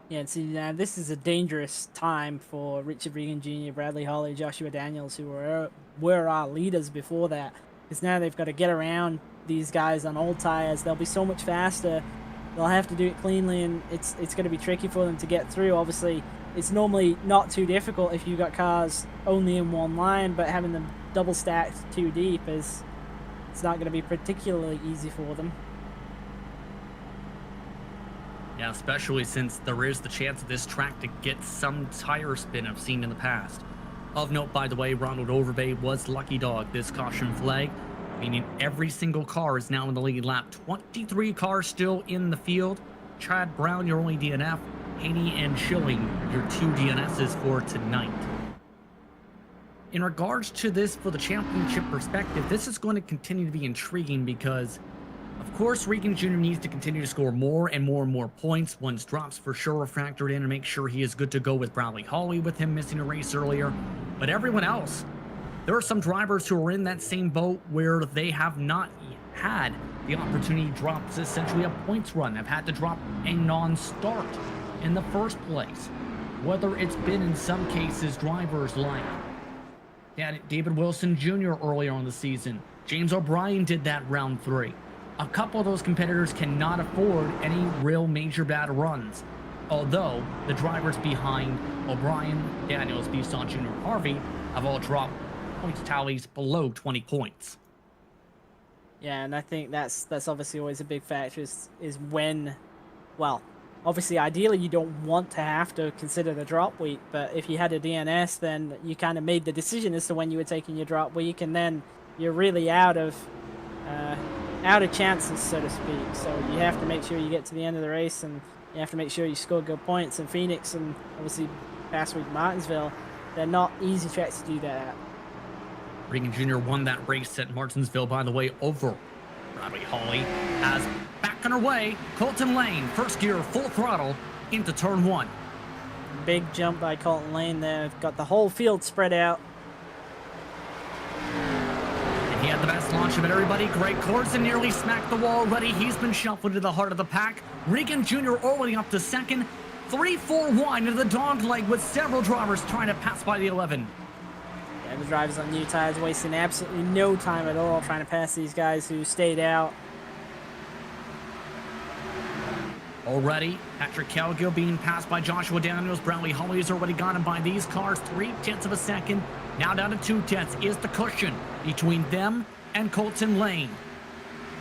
Yeah, and see, now this is a dangerous time for Richard Regan Jr., Bradley Holly, Joshua Daniels, who were our leaders before that. Because now they've got to get around these guys on old tires. They'll be so much faster. They'll have to do it cleanly, and it's going to be tricky for them to get through. Obviously, it's normally not too difficult if you've got cars only in one line, but having them double stacked too deep it's not going to be particularly easy for them. Yeah, especially since there is the chance of this track to get some tire spin I've seen in the past. Of note, by the way, Ronald Overbay was lucky dog this caution flag, meaning every single car is now in the lead lap. 23 cars still in the field. Chad Brown, your only DNF. Haney and Schilling, your 2 DNSs for tonight. In regards to this, for the championship perspective, this is going to continue to be intriguing because, of course, Regan Jr. needs to continue to score more and more points. Once drops for sure are factored in and make sure he is good to go with Bradley Holly with him missing a race earlier. But everyone else, there are some drivers who are in that same boat where they have not had the opportunity to drop essentially a points run. Have had to drop a non-start in the first place. Whether it's been in some cases drivers like David Wilson Jr. earlier on the season. James O'Brien did that round 3. A couple of those competitors cannot afford any real major bad runs. Although the drivers behind O'Brien, Daniels, Bisson Jr., Harvey have all dropped points tallies below 20 points. Yeah, and I think that's obviously always a big factor is when, well, obviously ideally you don't want to have to consider the drop week, but if you had a DNS, then you kind of made the decision as to when you were taking your drop week, and then you're really out of chances, so to speak. So you have to make sure you get to the end of the race, and you have to make sure you score good points. And Phoenix and obviously past week Martinsville, they're not easy tracks to do that at. Regan Jr. won that race at Martinsville, by the way, over Bradley Holly. As back on her way, Colton Lane, first gear, full throttle into turn 1. Big jump by Colton Lane there. Got the whole field spread out. He had the best launch of it, everybody. Greg Corzin nearly smacked the wall already. He's been shuffled to the heart of the pack. Regan Jr. already up to second. 3-4 wide into the dog leg with several drivers trying to pass by the 11. Yeah, the drivers on new tires wasting absolutely no time at all trying to pass these guys who stayed out. Already, Patrick Calgill being passed by Joshua Daniels. Bradley Holly has already got him by these cars. 0.3 of a second. Now down to 0.2 is the cushion between them and Colton Lane.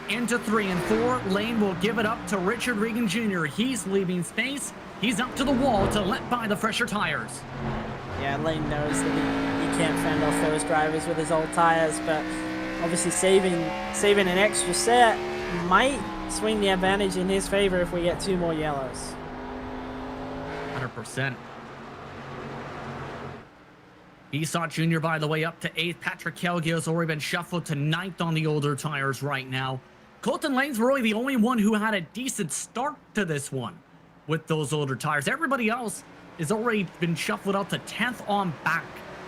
Into 3 and 4, Lane will give it up to Richard Regan Jr. He's leaving space. He's up to the wall to let by the fresher tires. Yeah, Lane knows that he can't fend off those drivers with his old tires, but obviously saving an extra set might swing the advantage in his favor if we get 2 more yellows. 100%. Bisson Jr., by the way, up to 8th. Patrick Calgill has already been shuffled to 9th on the older tires right now. Colton Lane's really the only one who had a decent start to this one with those older tires. Everybody else has already been shuffled out to 10th on back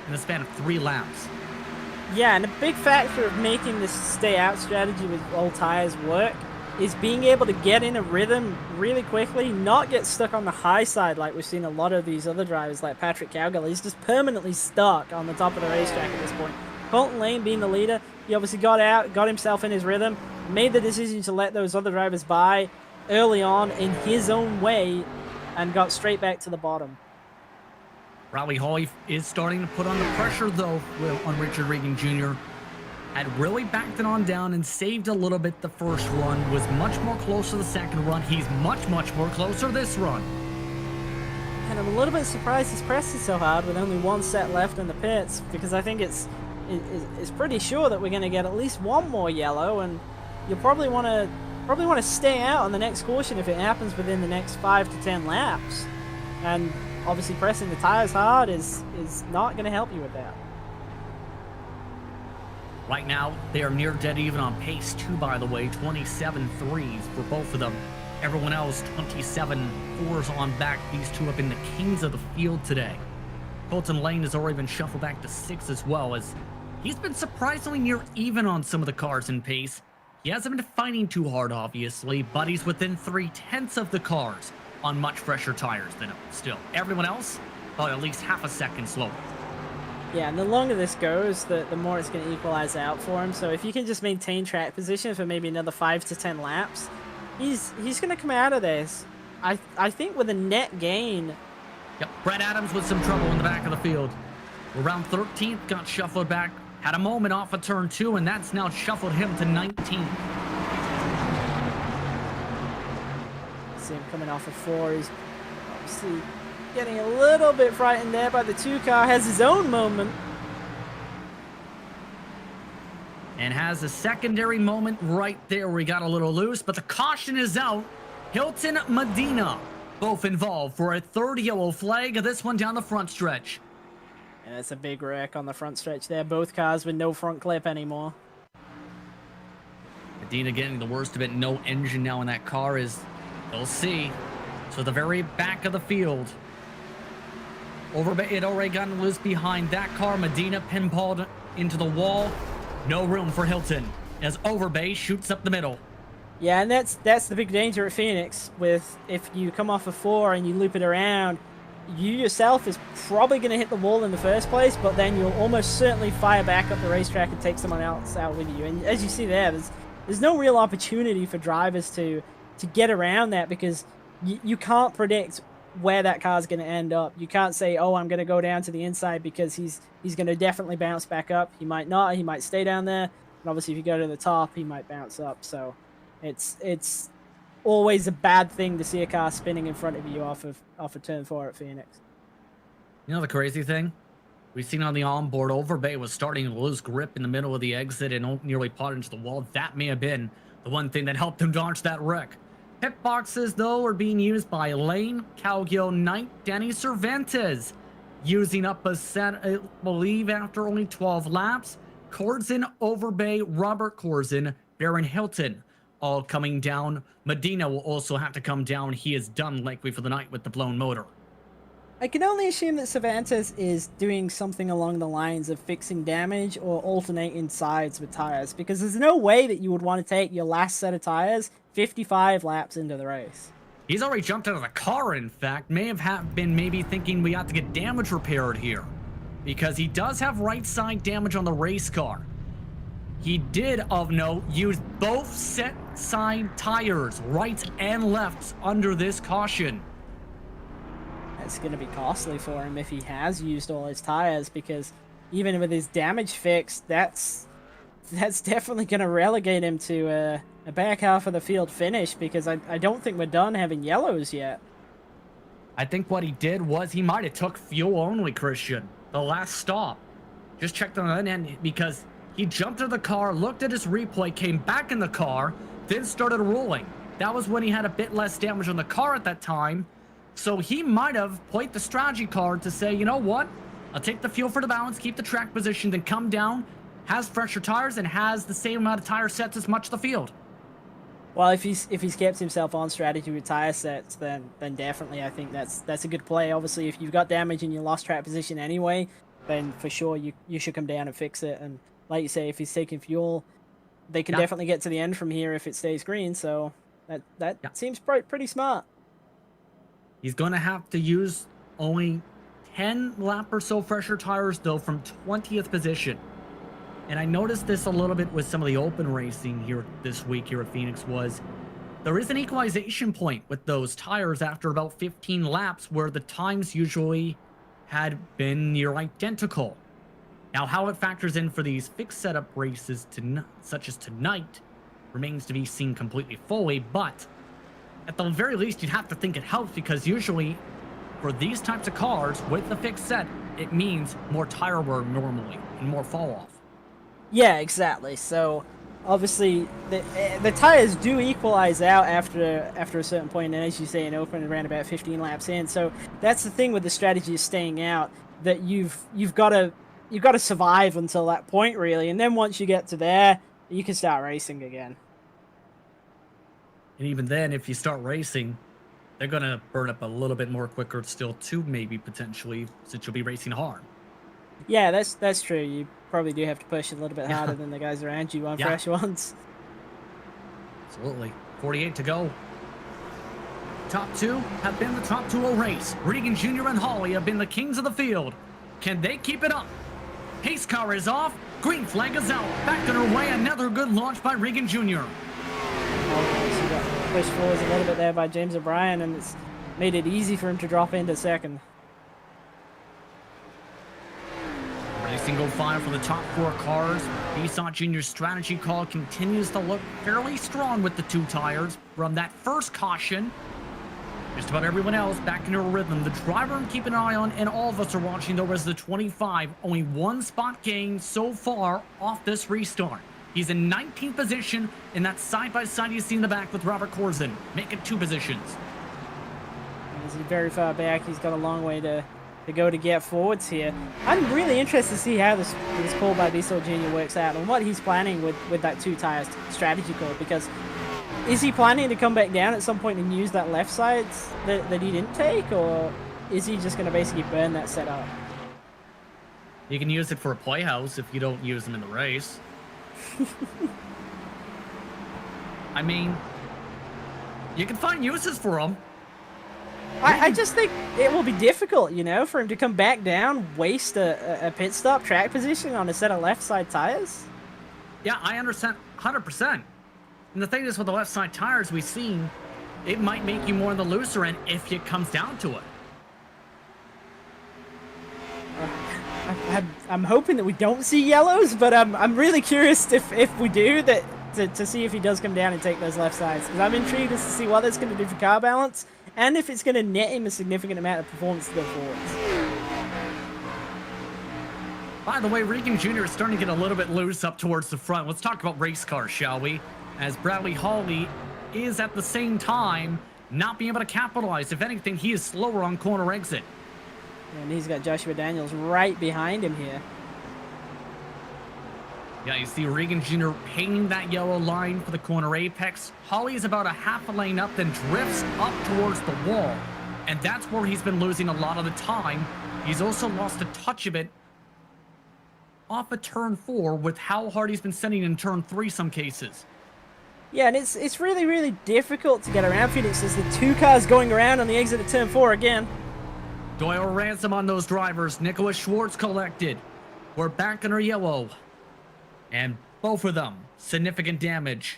in the span of 3 laps. Yeah, and a big factor of making this stay out strategy with old tires work is being able to get in a rhythm really quickly, not get stuck on the high side like we've seen a lot of these other drivers like Patrick Calgill. He's just permanently stuck on the top of the racetrack at this point. Colton Lane being the leader, he obviously got out, got himself in his rhythm, made the decision to let those other drivers by early on in his own way, and got straight back to the bottom. Rowley Hawley is starting to put on the pressure, though, on Richard Regan Jr. Had really backed it on down and saved a little bit the first run. Was much more closer the second run. He's much more closer this run. And I'm a little bit surprised he's pressing so hard with only one set left in the pits, because I think it's pretty sure that we're going to get at least one more yellow, and you'll probably want to stay out on the next caution if it happens within the next 5 to 10 laps. And obviously pressing the tires hard is not going to help you with that. Right now, they are near dead even on pace 2, by the way. 27 threes for both of them. Everyone else, 27 fours on back. These two have been the kings of the field today. Colton Lane has already been shuffled back to 6 as well, as he's been surprisingly near even on some of the cars in pace. He hasn't been fighting too hard, obviously, but he's within 3/10 of the cars on much fresher tires than him still. Everyone else, about at least half a second slower. Yeah, and the longer this goes, the more it's going to equalize out for him. So if you can just maintain track position for maybe another 5 to 10 laps, he's going to come out of this, I think, with a net gain. Yep, Brett Adams with some trouble in the back of the field. Around 13th, got shuffled back. Had a moment off of turn 2, and that's now shuffled him to 19th. See him coming off of 4. He's obviously getting a little bit frightened there by the 2 car. Has his own moment. And has a secondary moment right there where he got a little loose, but the caution is out. Hilton Medina, both involved for a 3rd yellow flag. This one down the front stretch. And it's a big wreck on the front stretch there. Both cars with no front clip anymore. Medina getting the worst of it. No engine now in that car is, we'll see. So the very back of the field. Overbay had already gotten loose behind that car. Medina pinballed into the wall. No room for Hilton as Overbay shoots up the middle. Yeah, and that's the big danger at Phoenix. With if you come off a 4 and you loop it around, you yourself is probably going to hit the wall in the first place, but then you'll almost certainly fire back up the racetrack and take someone else out with you. And as you see there, there's no real opportunity for drivers to get around that, because you can't predict where that car's going to end up. You can't say, oh, I'm going to go down to the inside because he's going to definitely bounce back up. He might not. He might stay down there. And obviously, if you go to the top, he might bounce up. So it's always a bad thing to see a car spinning in front of you off of turn 4 at Phoenix. You know the crazy thing? We've seen on the onboard, Overbay was starting to lose grip in the middle of the exit and nearly potted into the wall. That may have been the one thing that helped him dodge that wreck. Pit boxes, though, are being used by Lane, Calgio, Knight, Danny Cervantes. Using up a set, I believe, after only 12 laps. Corzin, Overbay, Robert Corzin, Baron Hilton, all coming down. Medina will also have to come down. He is done likely for the night with the blown motor. I can only assume that Cervantes is doing something along the lines of fixing damage or alternating sides with tires, because there's no way that you would want to take your last set of tires 55 laps into the race. He's already jumped out of the car, in fact. May have been maybe thinking we have to get damage repaired here, because he does have right side damage on the race car. He did, of note, use both set side tires, right and left, under this caution. It's going to be costly for him if he has used all his tires, because even with his damage fixed, that's definitely going to relegate him to a back half of the field finish, because I don't think we're done having yellows yet. I think what he did was he might have took fuel only, Christian. The last stop. Just checked on the end, because he jumped into the car, looked at his replay, came back in the car, then started rolling. That was when he had a bit less damage on the car at that time. So he might have played the strategy card to say, you know what? I'll take the fuel for the balance, keep the track position, then come down, has fresher tires, and has the same amount of tire sets as much of the field. Well, if he's kept himself on strategy with tire sets, then definitely I think that's a good play. Obviously, if you've got damage and you lost track position anyway, then for sure you should come down and fix it. And like you say, if he's taking fuel, they can definitely get to the end from here if it stays green. So that seems pretty smart. He's going to have to use only 10 lap or so fresher tires, though, from 20th position. And I noticed this a little bit with some of the open racing here this week here at Phoenix was there is an equalization point with those tires after about 15 laps where the times usually had been near identical. Now, how it factors in for these fixed setup races such as tonight remains to be seen completely fully, but at the very least, you'd have to think it helps because usually for these types of cars with the fixed set, it means more tire wear normally and more fall off. Yeah, exactly. So obviously the tires do equalize out after a certain point, and as you say, in open around about 15 laps in. So that's the thing with the strategy of staying out, that you've got to survive until that point really, and then once you get to there, you can start racing again. And even then, if you start racing, they're going to burn up a little bit more quicker still too, maybe potentially, since you'll be racing hard. Yeah, that's true. You probably do have to push a little bit harder than the guys around you on fresh ones. Absolutely. 48 to go. Top two have been the top 2 race. Regan Jr. and Holly have been the kings of the field. Can they keep it up? Pace car is off. Green flag is out. Back on her way. Another good launch by Regan Jr. So you got pushed forwards a little bit there by James O'Brien, and it's made it easy for him to drop into second. Single file for the top 4 cars. Esau Jr.'s strategy call continues to look fairly strong with the 2 tires from that first caution. Just about everyone else back in her rhythm. The driver I'm keeping an eye on, and all of us are watching, though, is the 25. Only 1 spot gain so far off this restart. He's in 19th position in that side-by-side you see in the back with Robert Corzin, making 2 positions. He's very far back. He's got a long way to go to get forwards here. I'm really interested to see how this call by Diesel Jr. works out and what he's planning with that 2 tires strategy call, because is he planning to come back down at some point and use that left side that he didn't take, or is he just going to basically burn that setup? You can use it for a playhouse if you don't use them in the race. I mean, you can find uses for them. I just think it will be difficult, you know, for him to come back down, waste a pit stop track position on a set of left side tires. Yeah, I understand 100%. And the thing is, with the left side tires we've seen, it might make you more on the looser end if it comes down to it. I'm hoping that we don't see yellows, but I'm really curious if we do, to see if he does come down and take those left sides. Because I'm intrigued as to see what that's going to do for car balance, and if it's going to net him a significant amount of performance to go forwards. By the way, Regan Jr. is starting to get a little bit loose up towards the front. Let's talk about race cars, shall we? As Bradley Hawley is at the same time not being able to capitalize. If anything, he is slower on corner exit. And he's got Joshua Daniels right behind him here. Yeah, you see Regan Jr. painting that yellow line for the corner apex. Hawley is about a half a lane up, then drifts up towards the wall. And that's where he's been losing a lot of the time. He's also lost a touch of it off of turn 4 with how hard he's been sending in turn 3 some cases. Yeah, and it's really, really difficult to get around Phoenix. There's the 2 cars going around on the exit of turn 4 again. Doyle ransom on those drivers. Nicholas Schwartz collected. We're back in our yellow. And both of them, significant damage.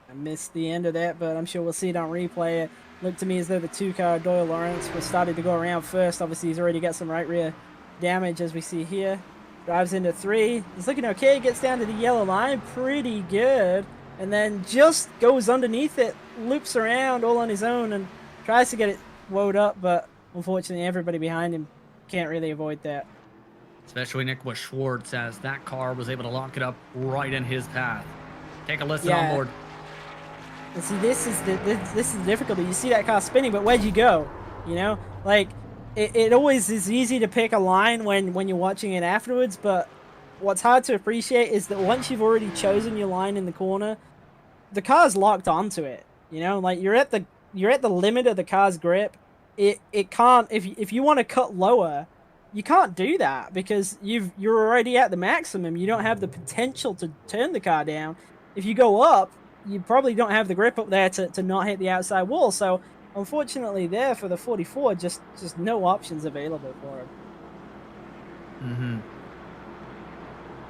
I missed the end of that, but I'm sure we'll see it on replay. It looked to me as though the 2-car Doyle Lawrence was starting to go around first. Obviously, he's already got some right rear damage, as we see here. Drives into 3. He's looking okay. Gets down to the yellow line. Pretty good. And then just goes underneath it. Loops around all on his own and tries to get it woed up, but unfortunately, everybody behind him can't really avoid that. Especially Nicholas Schwartz, as that car was able to lock it up right in his path. Take a listen on board. And see, this is the difficulty. You see that car spinning, but where'd you go? You know, like it always is easy to pick a line when you're watching it afterwards, but what's hard to appreciate is that once you've already chosen your line in the corner, the car's locked onto it. You know, like you're at the limit of the car's grip. It can't, if you want to cut lower, you can't do that because you're already at the maximum. You don't have the potential to turn the car down. If you go up, you probably don't have the grip up there to not hit the outside wall. So unfortunately there for the 44, just no options available for him.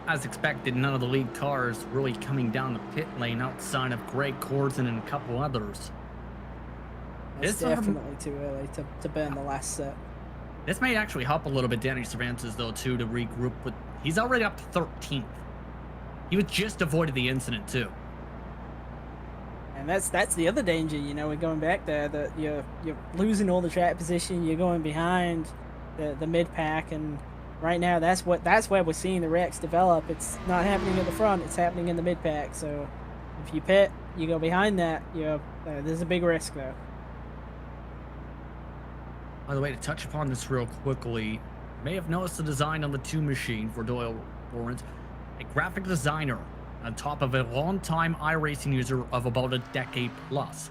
as expected, none of the lead cars really coming down the pit lane outside of Greg Corson and a couple others. It's definitely too early to burn the last set. This may actually help a little bit Danny Cervantes, though, too, to regroup. But he's already up to 13th. He was just avoided the incident, too. And that's the other danger, you know, we're going back there, that you're losing all the track position, you're going behind the mid pack, and right now that's where we're seeing the wrecks develop. It's not happening at the front, it's happening in the mid pack. So if you pit, you go behind that, there's a big risk there. By the way, to touch upon this real quickly, you may have noticed the design on the 2 machine for Doyle Lawrence, a graphic designer on top of a long-time iRacing user of about a decade plus.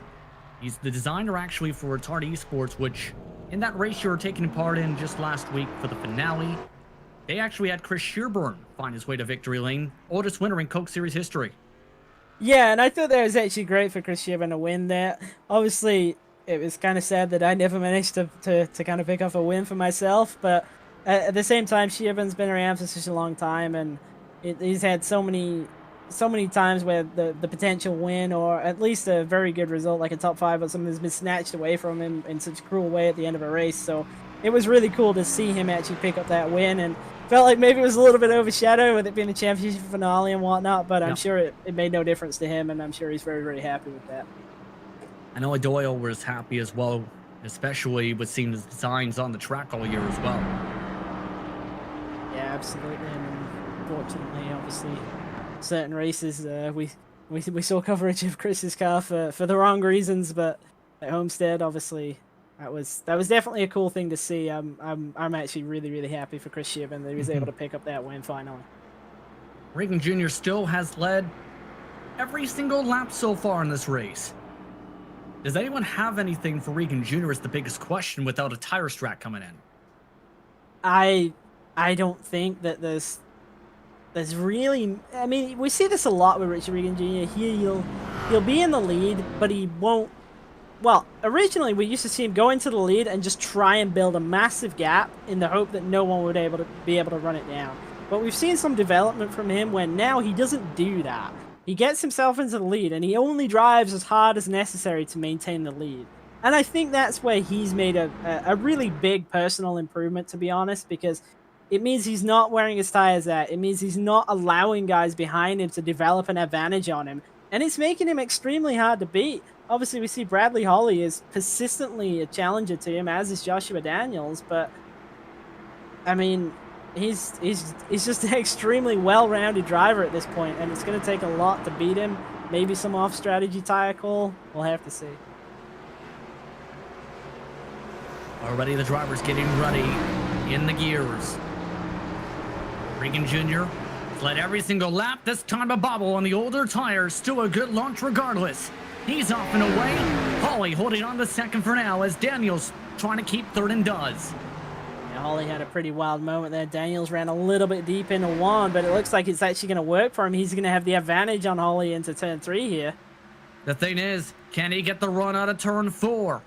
He's the designer actually for Retard eSports, which in that race you were taking part in just last week for the finale, they actually had Chris Shearburn find his way to victory lane, oldest winner in Coke Series history. Yeah, and I thought that was actually great for Chris Shearburn to win that. Obviously, it was kind of sad that I never managed to kind of pick up a win for myself, but at the same time, Shearburn's been around for such a long time, and he's had so many times where the potential win, or at least a very good result, like a top 5 or something, has been snatched away from him in such a cruel way at the end of a race. So it was really cool to see him actually pick up that win, and felt like maybe it was a little bit overshadowed with it being the championship finale and whatnot, but I'm sure it made no difference to him, and I'm sure he's very, very happy with that. I know Doyle was happy as well, especially with seeing his designs on the track all year as well. Yeah, absolutely. And unfortunately, obviously, certain races we saw coverage of Chris's car for the wrong reasons, but at Homestead, obviously, that was definitely a cool thing to see. I'm actually really, really happy for Chris Shearburn that he was able to pick up that win finally. Regan Jr. still has led every single lap so far in this race. Does anyone have anything for Regan Jr. is the biggest question without a tire strat coming in? I don't think that there's really, I mean, we see this a lot with Richard Regan Jr. Here he'll be in the lead, but he won't. Well, originally we used to see him go into the lead and just try and build a massive gap in the hope that no one would be able to run it down. But we've seen some development from him when now he doesn't do that. He gets himself into the lead, and he only drives as hard as necessary to maintain the lead. And I think that's where he's made a really big personal improvement, to be honest, because it means he's not wearing his tires out. It means he's not allowing guys behind him to develop an advantage on him. And it's making him extremely hard to beat. Obviously, we see Bradley Holly is persistently a challenger to him, as is Joshua Daniels, but I mean, he's just an extremely well-rounded driver at this point, and it's going to take a lot to beat him. Maybe some off-strategy tire call. We'll have to see. Already the drivers getting ready in the gears. Regan Jr. led every single lap, this time a bobble on the older tires. Still a good launch regardless. He's off and away. Holly holding on to second for now as Daniels trying to keep third and does. Yeah, Holly had a pretty wild moment there. Daniels ran a little bit deep into 1, but it looks like it's actually going to work for him. He's going to have the advantage on Holly into turn 3 here. The thing is, can he get the run out of turn 4?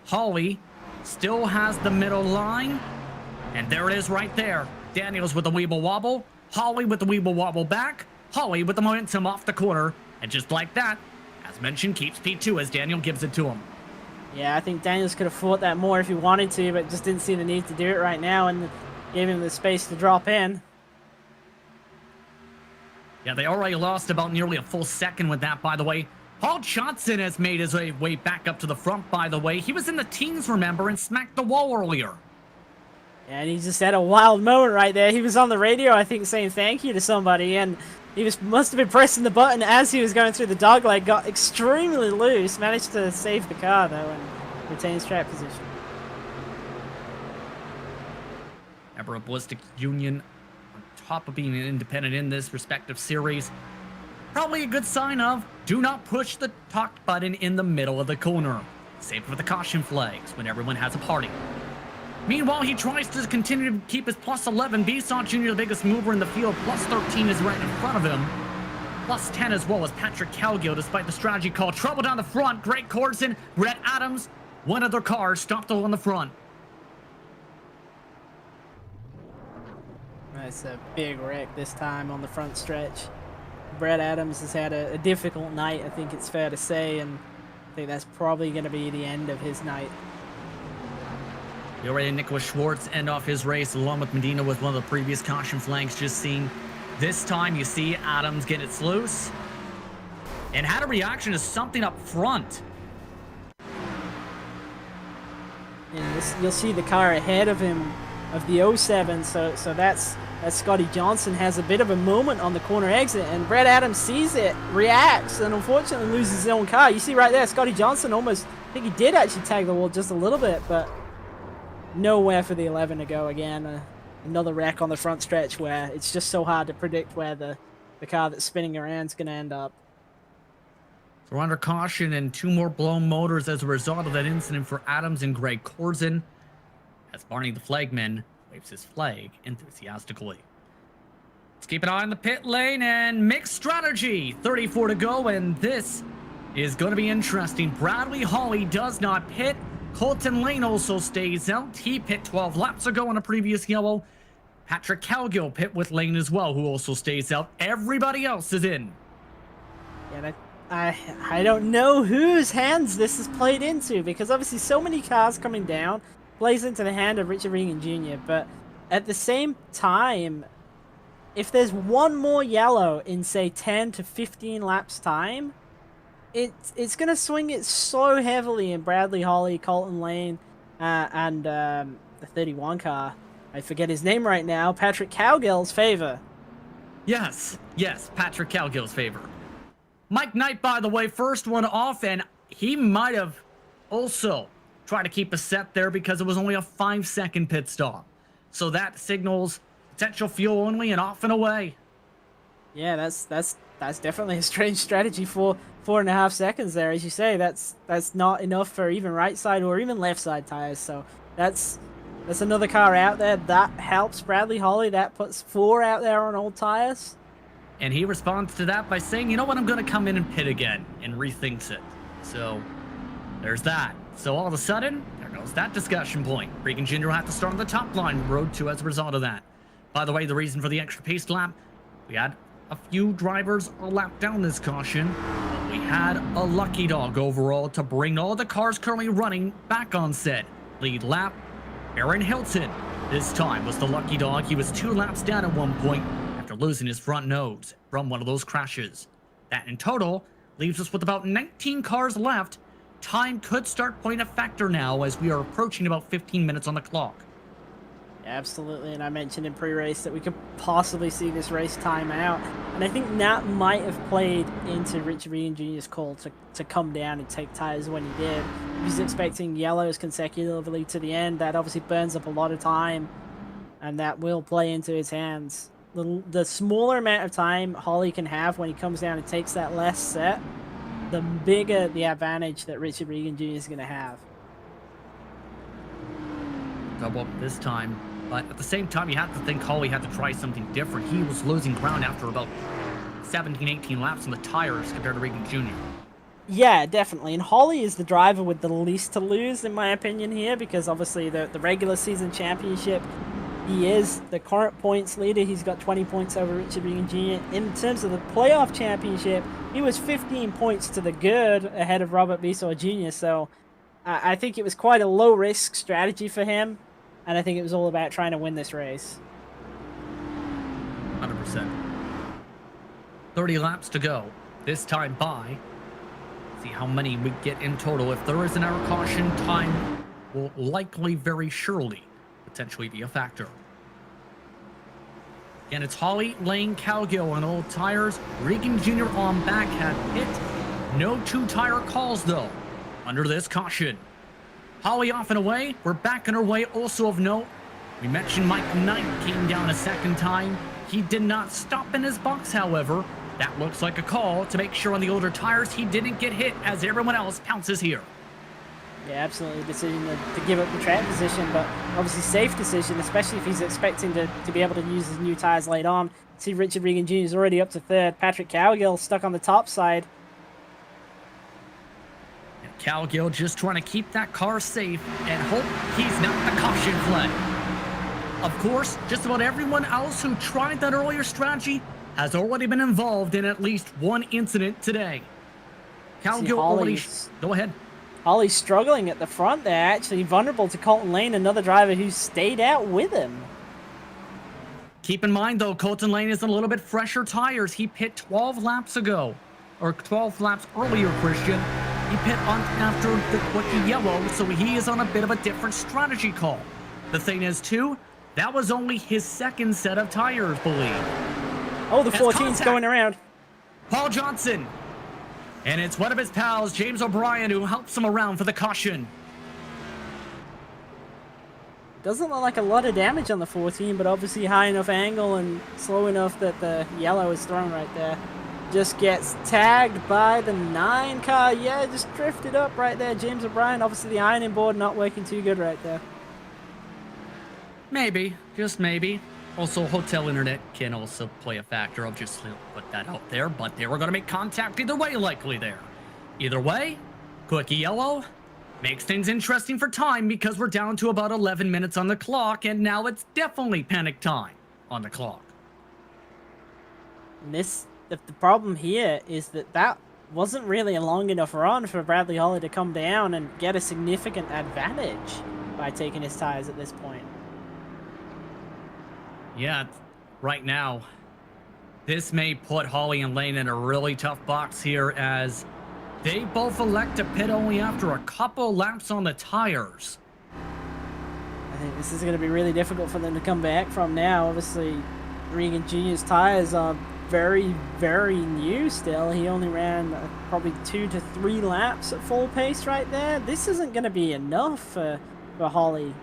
Holly still has the middle line, and there it is right there. Daniels with the weeble wobble, Holly with the weeble wobble back, Holly with the momentum off the corner, and just like that, as mentioned, keeps P2 as Daniel gives it to him. Yeah, I think Daniels could have fought that more if he wanted to, but just didn't see the need to do it right now, and gave him the space to drop in. Yeah, they already lost about nearly a full second with that, by the way. Paul Johnson has made his way back up to the front, by the way. He was in the teens, remember, and smacked the wall earlier. Yeah, and he just had a wild moment right there. He was on the radio, I think, saying thank you to somebody, and he must have been pressing the button as he was going through the dogleg, got extremely loose, managed to save the car, though, and retains track position. Ever Ballistic Union on top of being an independent in this respective series. Probably a good sign of do not push the talk button in the middle of the corner. Save for the caution flags when everyone has a party. Meanwhile, he tries to continue to keep his plus 11. Bisson Jr., the biggest mover in the field. Plus 13 is right in front of him. Plus 10 as well as Patrick Calgill, despite the strategy call. Trouble down the front. Greg Corson, Brett Adams, one of their cars stopped on the front. It's a big wreck this time on the front stretch. Brad Adams has had a difficult night, I think it's fair to say, and I think that's probably going to be the end of his night. You already Nicholas Schwartz end off his race along with Medina with one of the previous caution flags just seen. This time you see Adams get it loose and had a reaction to something up front. And you'll see the car ahead of him of the 07, so that's Scotty Johnson has a bit of a moment on the corner exit, and Brad Adams sees it, reacts, and unfortunately loses his own car. You see right there, Scotty Johnson almost, I think he did actually tag the wall just a little bit, but nowhere for the 11 to go again. Another wreck on the front stretch where it's just so hard to predict where the car that's spinning around is going to end up. So we're under caution and 2 more blown motors as a result of that incident for Adams and Greg Corzin, as Barney the flagman waves his flag enthusiastically. Let's keep an eye on the pit lane and mixed strategy. 34 to go, and this is going to be interesting. Bradley Hawley does not pit. Colton Lane also stays out. He pit 12 laps ago on a previous yellow. Patrick Calgill pit with Lane as well, who also stays out. Everybody else is in. Yeah, I don't know whose hands this is played into, because obviously so many cars coming down plays into the hand of Richard Regan Jr., but at the same time, if there's one more yellow in, say, 10 to 15 laps time, it's going to swing it so heavily in Bradley Hawley, Colton Lane, and the 31 car, I forget his name right now, Patrick Cowgill's favor. Yes, Patrick Calgill's favor. Mike Knight, by the way, first one off, and he might have also tried to keep a set there because it was only a 5-second pit stop. So that signals potential fuel only and off and away. Yeah, that's definitely a strange strategy for 4.5 seconds there. As you say, that's not enough for even right side or even left side tires. So that's another car out there. That helps Bradley Hawley. That puts 4 out there on old tires. And he responds to that by saying, you know what, I'm going to come in and pit again, and rethinks it. So there's that. So all of a sudden, there goes that discussion point. Regan Jr. will have to start on the top line, road 2 as a result of that. By the way, the reason for the extra pace lap, we had a few drivers a lap down this caution, but we had a lucky dog overall to bring all the cars currently running back on set. Lead lap, Aaron Hilton. This time was the lucky dog. He was 2 laps down at one point after losing his front nose from one of those crashes. That in total leaves us with about 19 cars left. Time could start playing a factor now as we are approaching about 15 minutes on the clock. Absolutely, and I mentioned in pre-race that we could possibly see this race time out, and I think that might have played into Richard Regan Jr.'s call to come down and take tires when he did. He's expecting yellows consecutively to the end. That obviously burns up a lot of time, and that will play into his hands. The smaller amount of time Hawley can have when he comes down and takes that last set, the bigger the advantage that Richard Regan Jr. is going to have. Double up this time, but at the same time, you have to think Hawley had to try something different. He was losing ground after about 17, 18 laps on the tires compared to Regan Jr. Yeah, definitely. And Hawley is the driver with the least to lose, in my opinion, here, because obviously the regular season championship, he is the current points leader. He's got 20 points over Richard Regan Jr. In terms of the playoff championship, he was 15 points to the good ahead of Robert Bisor Jr. So I think it was quite a low-risk strategy for him, and I think it was all about trying to win this race. 100%. 30 laps to go. This time by. See how many we get in total. If there is an error caution, time will likely, very surely, potentially be a factor. Again, it's Hawley, Lane, Calgill on old tires. Regan Jr. on back had hit. No 2-tire calls, though, under this caution. Hawley off and away. We're back on our way. Also of note, we mentioned Mike Knight came down a second time. He did not stop in his box, however. That looks like a call to make sure on the older tires he didn't get hit as everyone else pounces here. Yeah, absolutely. Decision to give up the track position, but obviously safe decision, especially if he's expecting to be able to use his new tires late on. See Richard Regan Jr. is already up to 3rd. Patrick Cowgill stuck on the top side. And Calgill just trying to keep that car safe and hope he's not the caution flag. Of course, just about everyone else who tried that earlier strategy has already been involved in at least one incident today. Calgill already... Go ahead. Holly's struggling at the front there, actually vulnerable to Colton Lane, another driver who stayed out with him. Keep in mind, though, Colton Lane is on a little bit fresher tires. He pit 12 laps ago, or 12 laps earlier, Christian. He pit on after the quickie yellow, so he is on a bit of a different strategy call. The thing is, too, that was only his second set of tires, believe. Oh, the 14's going around. Paul Johnson. And it's one of his pals, James O'Brien, who helps him around for the caution. Doesn't look like a lot of damage on the 14, but obviously high enough angle and slow enough that the yellow is thrown right there. Just gets tagged by the 9 car. Yeah, just drifted up right there. James O'Brien, obviously the ironing board not working too good right there. Maybe, just maybe. Also, hotel internet can also play a factor. I'll just put that out there, but they were going to make contact either way, likely there. Either way, quickie yellow makes things interesting for time because we're down to about 11 minutes on the clock, and now it's definitely panic time on the clock. And the problem here is that wasn't really a long enough run for Bradley Holly to come down and get a significant advantage by taking his tires at this point. Yeah, right now, this may put Holly and Lane in a really tough box here as they both elect to pit only after a couple laps on the tires. I think this is going to be really difficult for them to come back from now. Obviously, Regan Jr.'s tires are very, very new still. He only ran probably 2 to 3 laps at full pace right there. This isn't going to be enough for Holly.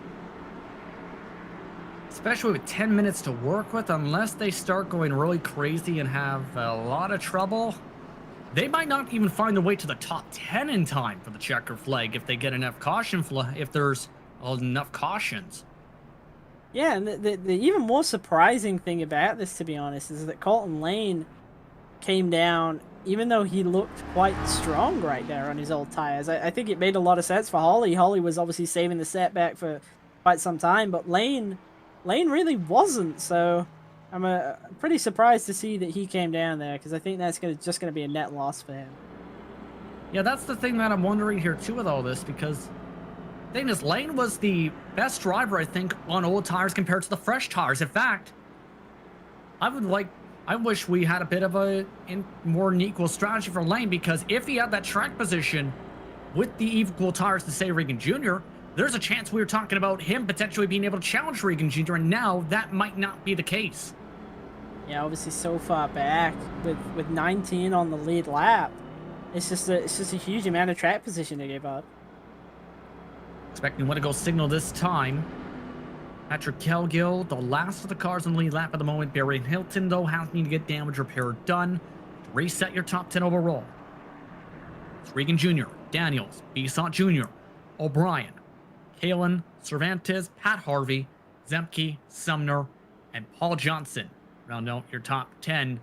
Especially with 10 minutes to work with, unless they start going really crazy and have a lot of trouble. They might not even find their way to the top 10 in time for the checker flag if they get enough caution if there's enough cautions. Yeah, and the even more surprising thing about this, to be honest, is that Colton Lane came down, even though he looked quite strong right there on his old tires. I think it made a lot of sense for Holly. Holly was obviously saving the setback for quite some time, but Lane really wasn't, so I'm pretty surprised to see that he came down there, because I think that's just going to be a net loss for him. Yeah, that's the thing that I'm wondering here, too, with all this, because the thing is, Lane was the best driver, I think, on old tires compared to the fresh tires. In fact, I wish we had a bit of a more equal strategy for Lane, because if he had that track position with the equal tires to, say, Regan Jr., there's a chance we were talking about him potentially being able to challenge Regan Jr., and now that might not be the case. Yeah, obviously so far back with 19 on the lead lap, it's just a huge amount of track position to give up. Expecting what to go signal this time. Patrick Kelgill, the last of the cars on the lead lap at the moment. Barry Hilton, though, has need to get damage repair done to reset your top 10 overall. It's Regan Jr., Daniels, Bisson Jr., O'Brien, Kalen, Cervantes, Pat Harvey, Zemke, Sumner, and Paul Johnson. Round out your top 10.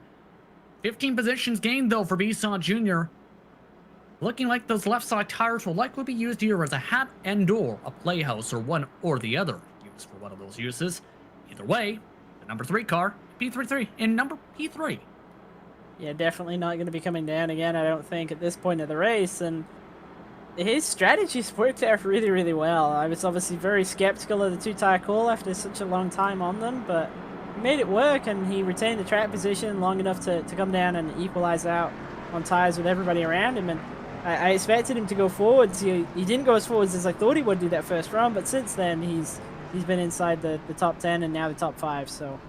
15 positions gained, though, for Bisson Jr. Looking like those left side tires will likely be used here as a hat and/or a playhouse, or one or the other used for one of those uses. Either way, the number 3 car, P33, in number P3. Yeah, definitely not going to be coming down again, I don't think, at this point of the race, and his strategies worked out really, really well. I was obviously very skeptical of the 2-tire call after such a long time on them, but he made it work, and he retained the track position long enough to come down and equalize out on tires with everybody around him. And I expected him to go forwards. He didn't go as forwards as I thought he would do that first run, but since then he's been inside the top 10 and now the top 5. So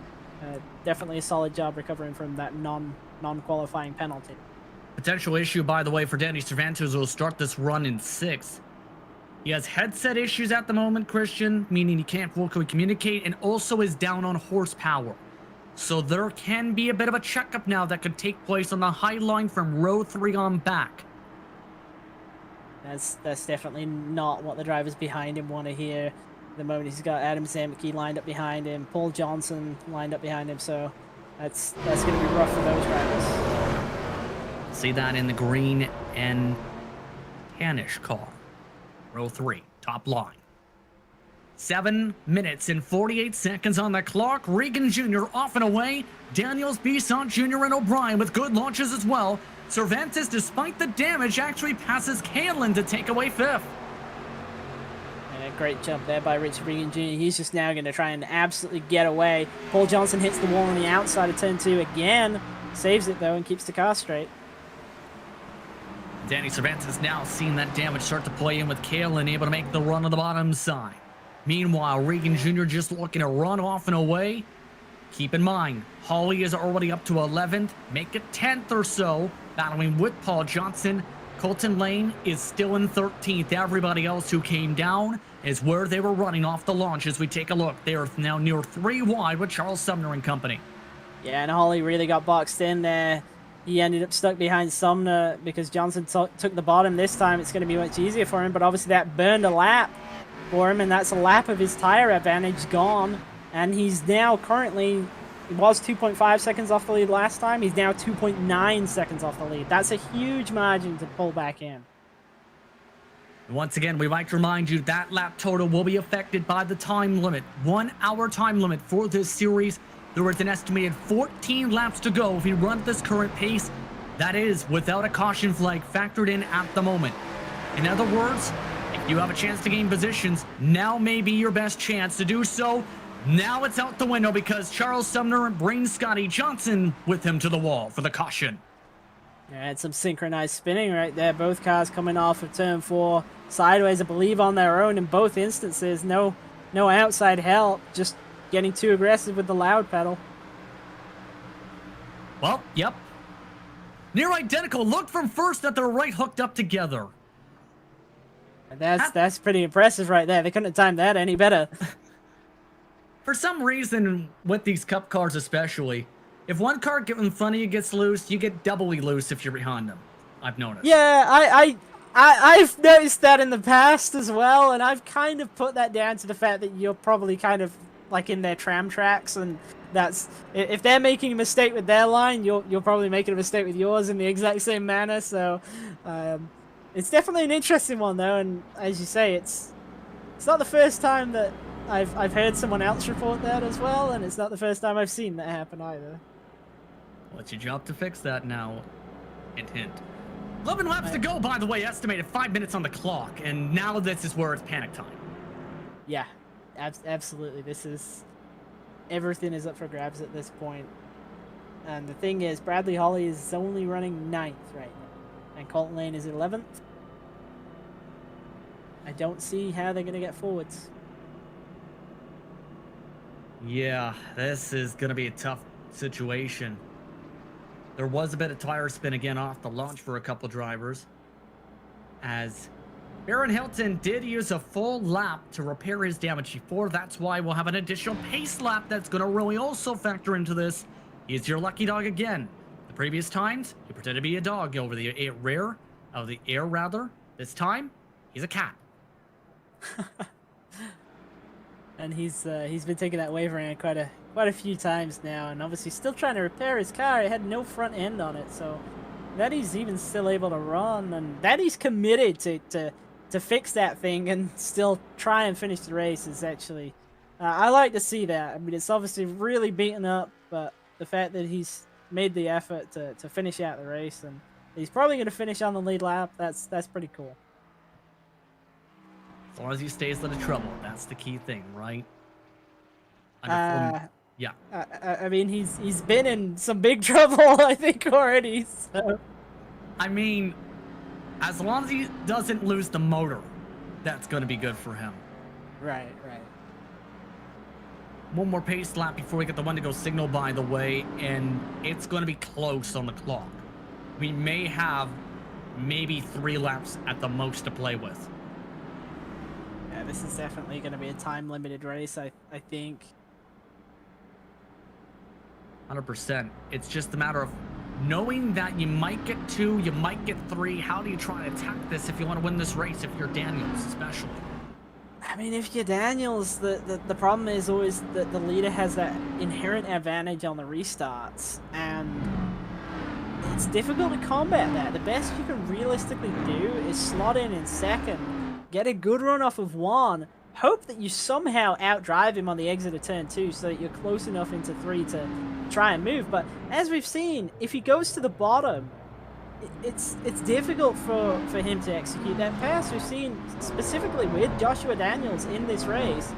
definitely a solid job recovering from that non-qualifying penalty. Potential issue, by the way, for Danny Cervantes, who will start this run in 6th. He has headset issues at the moment, Christian, meaning he can't vocally communicate, and also is down on horsepower. So there can be a bit of a checkup now that could take place on the high line from row 3 on back. That's definitely not what the drivers behind him want to hear. At the moment, he's got Adam Zemke lined up behind him, Paul Johnson lined up behind him, so that's going to be rough for those drivers. See that in the green and tannish car. Row 3, top line. 7 minutes and 48 seconds on the clock. Regan Jr. off and away. Daniels, Bisson Jr. and O'Brien with good launches as well. Cervantes, despite the damage, actually passes Kalen to take away 5th. And a great jump there by Richard Regan Jr. He's just now going to try and absolutely get away. Paul Johnson hits the wall on the outside of turn 2 again. Saves it, though, and keeps the car straight. Danny Cervantes now seeing that damage start to play in with Kalen able to make the run on the bottom side. Meanwhile, Regan Jr. just looking to run off and away. Keep in mind, Holly is already up to 11th, make it 10th or so, battling with Paul Johnson. Colton Lane is still in 13th. Everybody else who came down is where they were running off the launch. As we take a look, they are now near 3 wide with Charles Sumner and company. Yeah, and Holly really got boxed in there. He ended up stuck behind Sumner because Johnson took the bottom. This time it's going to be much easier for him, but obviously that burned a lap for him, and that's a lap of his tire advantage gone. And he's now currently, he was 2.5 seconds off the lead last time. He's now 2.9 seconds off the lead. That's a huge margin to pull back in. Once again, we like to remind you that lap total will be affected by the time limit. 1 hour time limit for this series. There is an estimated 14 laps to go if you run at this current pace. That is without a caution flag factored in at the moment. In other words, if you have a chance to gain positions, now may be your best chance to do so. Now it's out the window because Charles Sumner brings Scotty Johnson with him to the wall for the caution. Yeah, it's some synchronized spinning right there. Both cars coming off of turn 4 sideways, I believe, on their own in both instances. No outside help, just getting too aggressive with the loud pedal. Well, yep. Near identical. Look from first that they're right hooked up together. That's pretty impressive right there. They couldn't have timed that any better. For some reason, with these cup cars especially, if one car in front of you gets loose, you get doubly loose if you're behind them. I've noticed. Yeah, I've noticed that in the past as well, and I've kind of put that down to the fact that you're probably kind of like in their tram tracks, and that's, if they're making a mistake with their line, you're probably making a mistake with yours in the exact same manner. So it's definitely an interesting one though, and as you say, it's not the first time that I've heard someone else report that as well, and it's not the first time I've seen that happen either. Well, it's your job to fix that now. Hint, hint. 11 laps to go, by the way, estimated 5 minutes on the clock, and now this is where it's panic time. Yeah, absolutely. Everything is up for grabs at this point. And the thing is, Bradley Holly is only running 9th right now, and Colton Lane is 11th. I don't see how they're going to get forwards. Yeah, this is going to be a tough situation. There was a bit of tire spin again off the launch for a couple drivers, as Aaron Hilton did use a full lap to repair his damage before. That's why we'll have an additional pace lap that's going to really also factor into this. He's your lucky dog again. The previous times, he pretended to be a dog over the air rather. This time, he's a cat. And he's been taking that wave around quite a few times now, and obviously still trying to repair his car. It had no front end on it, so that he's even still able to run, and that he's committed to fix that thing and still try and finish the race is actually, I like to see that. I mean, it's obviously really beaten up, but the fact that he's made the effort to finish out the race, and he's probably going to finish on the lead lap, that's pretty cool. As long as he stays out of trouble, that's the key thing, right? Yeah. I mean, he's been in some big trouble, I think, already. So. I mean, as long as he doesn't lose the motor, that's going to be good for him. Right. One more pace lap before we get the one to go signal, by the way, and it's going to be close on the clock. We may have maybe 3 laps at the most to play with. Yeah, this is definitely going to be a time-limited race, I think. 100%. It's just a matter of knowing that you might get 2, you might get 3. How do you try to attack this if you want to win this race, if you're Daniels especially? I mean, if you're Daniels, the problem is always that the leader has that inherent advantage on the restarts, and it's difficult to combat that. The best you can realistically do is slot in second, get a good run off of 1, hope that you somehow outdrive him on the exit of turn 2 so that you're close enough into 3 to try and move. But as we've seen, if he goes to the bottom, it's difficult for him to execute that pass. We've seen specifically with Joshua Daniels in this race,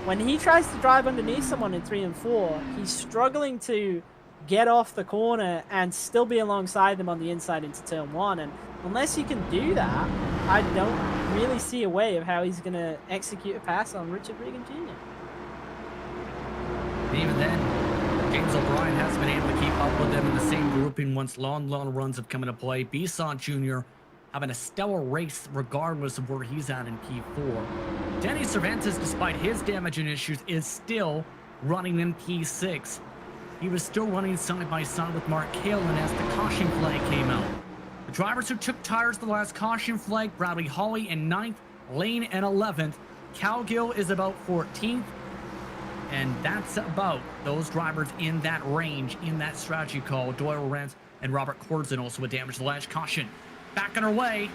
when he tries to drive underneath someone in 3 and 4, he's struggling to get off the corner and still be alongside them on the inside into turn 1. And unless he can do that, I don't really see a way of how he's going to execute a pass on Richard Regan Jr. Even then, James O'Brien hasn't been able to keep up with them in the same grouping once long runs have come into play. Bisson Jr. having a stellar race regardless of where he's at in P4. Danny Cervantes, despite his damage and issues, is still running in P6. He was still running side by side with Mark Kalin as the caution flag came out. The drivers who took tires the last caution flag, Bradley Hawley in 9th, Lane in 11th, Calgill is about 14th, and that's about those drivers in that range, in that strategy call. Doyle Rance and Robert Cordson also with damage to the last caution. Back on our way,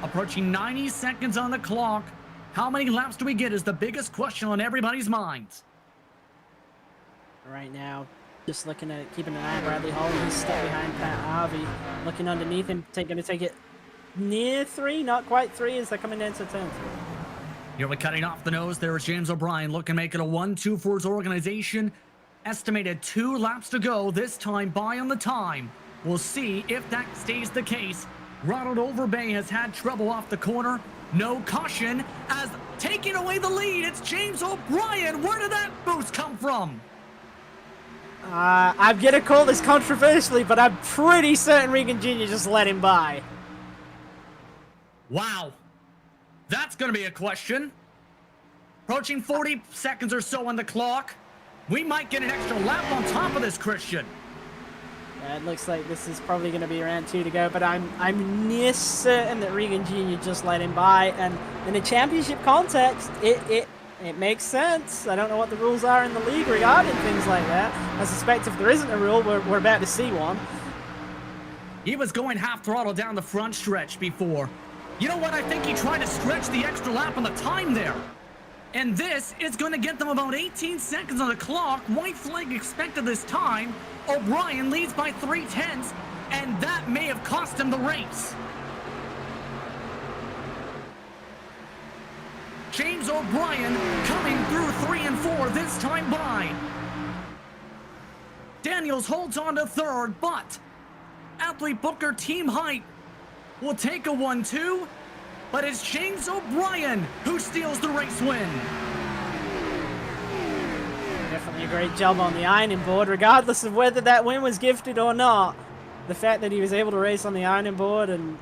approaching 90 seconds on the clock. How many laps do we get is the biggest question on everybody's minds. Right now, just looking at keeping an eye on Bradley Hall. He's stuck behind Pat Harvey. Looking underneath him, going to take it near 3, not quite 3 as they're coming into turn 3. Nearly cutting off the nose, there is James O'Brien looking to make it a 1-2 for his organization. Estimated 2 laps to go, this time by on the time. We'll see if that stays the case. Ronald Overbay has had trouble off the corner. No caution as taking away the lead. It's James O'Brien. Where did that boost come from? I'm going to call this controversially, but I'm pretty certain Regan Jr. just let him by. Wow. That's going to be a question. Approaching 40 seconds or so on the clock. We might get an extra lap on top of this, Christian. Yeah, it looks like this is probably going to be around 2 to go, but I'm near certain that Regan Jr. just let him by, and in a championship context, it makes sense. I don't know what the rules are in the league regarding things like that. I suspect if there isn't a rule, we're about to see one. He was going half throttle down the front stretch before. You know what? I think he tried to stretch the extra lap on the time there. And this is going to get them about 18 seconds on the clock. White flag expected this time. O'Brien leads by 3/10, and that may have cost him the race. James O'Brien coming through 3 and 4 this time by. Daniels holds on to 3rd, but Athlete Booker Team Height will take a 1-2, but it's James O'Brien who steals the race win. Definitely a great job on the ironing board, regardless of whether that win was gifted or not. The fact that he was able to race on the ironing board and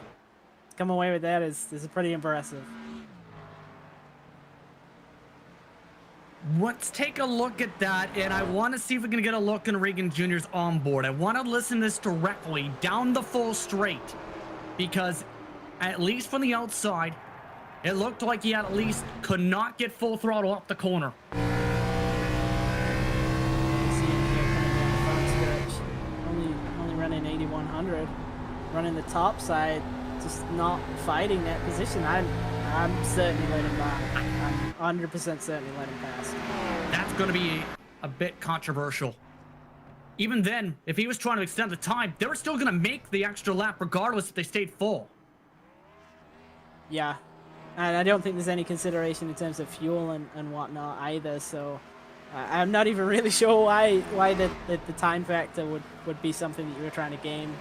come away with that is pretty impressive. Let's take a look at that, and I want to see if we can get a look in Regan Jr.'s onboard. I want to listen to this directly down the full straight, because at least from the outside, it looked like he at least could not get full throttle up the corner. See him here coming down the front stretch, only running 8100, running the top side, just not fighting that position. I'm certainly let him by. I'm 100% certainly let him pass. That's going to be a bit controversial. Even then, if he was trying to extend the time, they were still going to make the extra lap regardless if they stayed full. Yeah, and I don't think there's any consideration in terms of fuel and whatnot either, so I'm not even really sure why the time factor would be something that you were trying to game.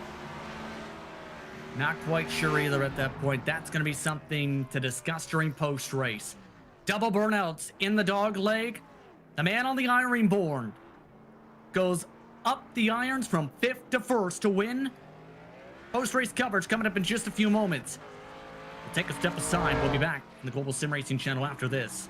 Not quite sure either at that point. That's going to be something to discuss during post-race. Double burnouts in the dog leg. The man on the iron board goes up the irons from 5th to 1st to win. Post-race coverage coming up in just a few moments. We'll take a step aside. We'll be back on the Global SimRacing Channel after this.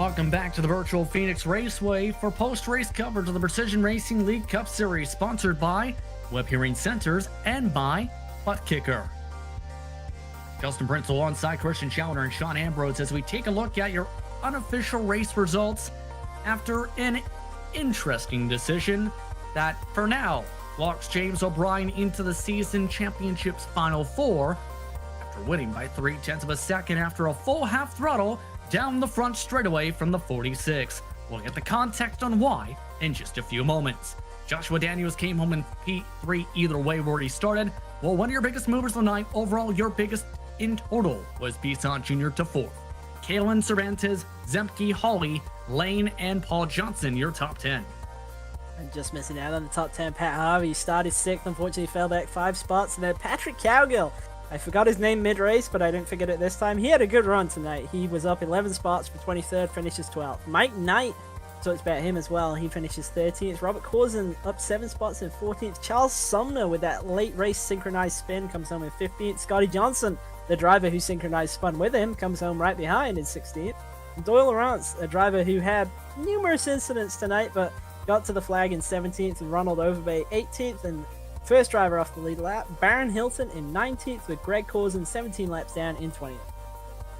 Welcome back to the virtual Phoenix Raceway for post-race coverage of the Precision Racing League Cup Series, sponsored by Web Hearing Centers and by ButtKicker. Justin Prince alongside Christian Chowder and Sean Ambrose as we take a look at your unofficial race results after an interesting decision that, for now, locks James O'Brien into the season championship's Final Four after winning by 0.3 of a second after a full half throttle down the front straightaway from the 46. We'll get the context on why in just a few moments. Joshua Daniels came home in P3 either way where he started. Well, one of your biggest movers of the night, overall your biggest in total, was Bisson Jr. to 4th. Kalen Cervantes, Zemke, Hawley, Lane, and Paul Johnson, your top 10. And just missing out on the top 10, Pat Harvey started 6th, unfortunately fell back 5 spots. And then Patrick Cowgill, I forgot his name mid-race, but I didn't forget it this time. He had a good run tonight. He was up 11 spots for 23rd, finishes 12th. Mike Knight, talked about him as well. He finishes 13th. Robert Corzin up 7 spots in 14th. Charles Sumner with that late race synchronized spin comes home in 15th. Scotty Johnson, the driver who synchronized spun with him, comes home right behind in 16th. Doyle Lawrence, a driver who had numerous incidents tonight, but got to the flag in 17th, and Ronald Overbay 18th, and first driver off the lead lap. Baron Hilton in 19th, with Greg Corzin 17 laps down in 20th.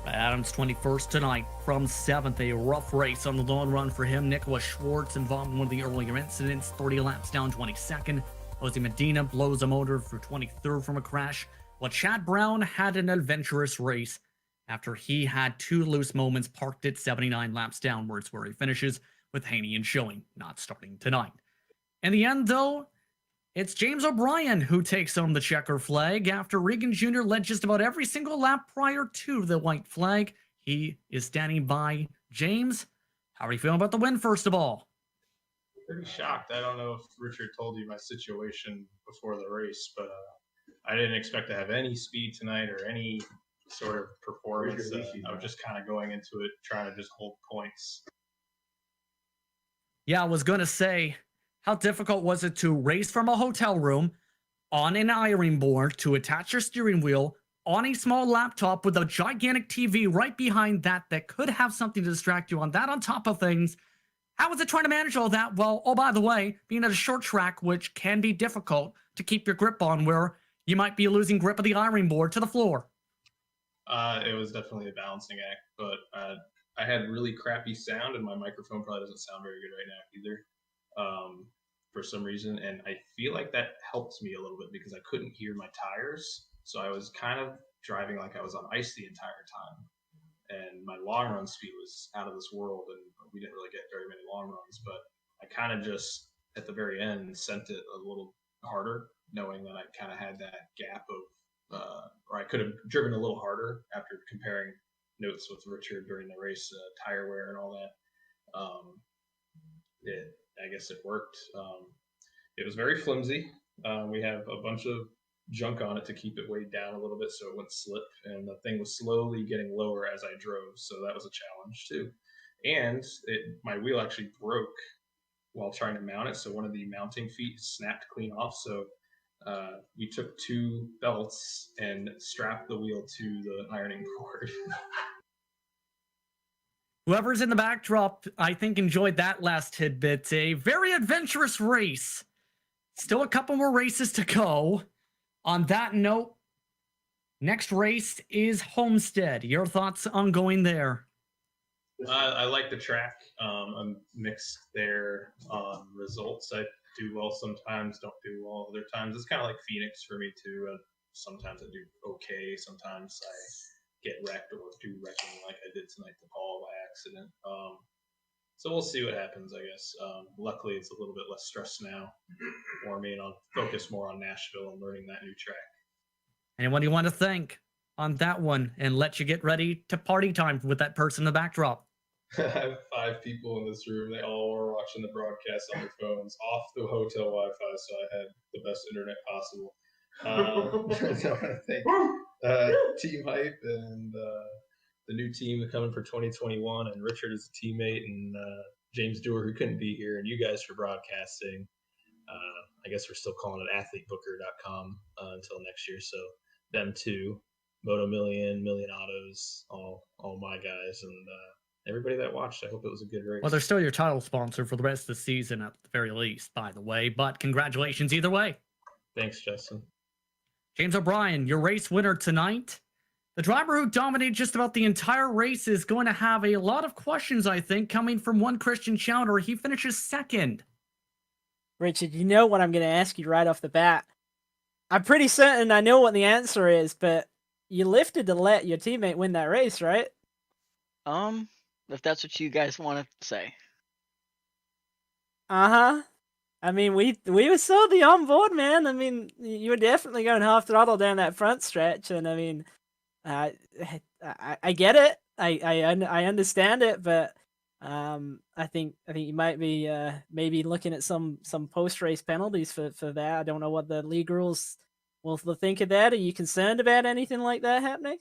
Adams 21st tonight from 7th. A rough race on the long run for him. Nicholas Schwartz involved in one of the earlier incidents, 30 laps down, 22nd. Jose Medina blows a motor for 23rd from a crash. While Chad Brown had an adventurous race after he had 2 loose moments parked at 79 laps downwards, where he finishes with Haney and Schilling not starting tonight. In the end, though, it's James O'Brien who takes home the checker flag after Regan Jr. led just about every single lap prior to the white flag. He is standing by. James, how are you feeling about the win, first of all? Pretty shocked. I don't know if Richard told you my situation before the race, but I didn't expect to have any speed tonight or any sort of performance. I was just kind of going into it trying to just hold points. Yeah, I was going to say, how difficult was it to race from a hotel room on an iron board to attach your steering wheel on a small laptop with a gigantic TV right behind that could have something to distract you on that on top of things? How was it trying to manage all that? Well, oh, by the way, being at a short track, which can be difficult to keep your grip on, where you might be losing grip of the iron board to the floor. It was definitely a balancing act, but I had really crappy sound, and my microphone probably doesn't sound very good right now either. For some reason, and I feel like that helped me a little bit because I couldn't hear my tires, so I was kind of driving like I was on ice the entire time, and my long run speed was out of this world, and we didn't really get very many long runs, but I kind of just at the very end sent it a little harder, knowing that I kind of had that gap of or I could have driven a little harder after comparing notes with Richard during the race, tire wear and all that. I guess it worked. It was very flimsy. We have a bunch of junk on it to keep it weighed down a little bit so it wouldn't slip, and the thing was slowly getting lower as I drove, so that was a challenge too. And my wheel actually broke while trying to mount it, so one of the mounting feet snapped clean off, so we took 2 belts and strapped the wheel to the ironing board. Whoever's in the backdrop, I think, enjoyed that last tidbit. A very adventurous race. Still a couple more races to go. On that note, next race is Homestead. Your thoughts on going there? I like the track. I'm mixed there on results. I do well sometimes, don't do well other times. It's kind of like Phoenix for me too. Sometimes I do okay. Sometimes I get wrecked or do wrecking like I did tonight to Paul by accident. So we'll see what happens, I guess. Luckily, it's a little bit less stress now for me, and I'll focus more on Nashville and learning that new track. Anyone you want to thank on that one and let you get ready to party time with that person in the backdrop? I have 5 people in this room. They all were watching the broadcast on their phones off the hotel Wi-Fi, so I had the best internet possible. So I want to thank Team Hype and the new team coming for 2021, and Richard is a teammate, and James Dewar, who couldn't be here, and you guys for broadcasting. I guess we're still calling it athletebooker.com until next year. So them too, Moto Million, Million Autos, all my guys, and everybody that watched, I hope it was a good race. Well, they're still your title sponsor for the rest of the season at the very least, by the way. But congratulations either way. Thanks, Justin. James O'Brien, your race winner tonight. The driver who dominated just about the entire race is going to have a lot of questions, I think, coming from one Christian Chowder. He finishes second. Richard, you know what I'm going to ask you right off the bat. I'm pretty certain I know what the answer is, but you lifted to let your teammate win that race, right? If that's what you guys want to say. Uh-huh. I mean, we were solely on board, man. I mean, you were definitely going half throttle down that front stretch, and I mean, I get it. I understand it, but I think you might be maybe looking at some post race penalties for that. I don't know what the league rules will think of that. Are you concerned about anything like that happening?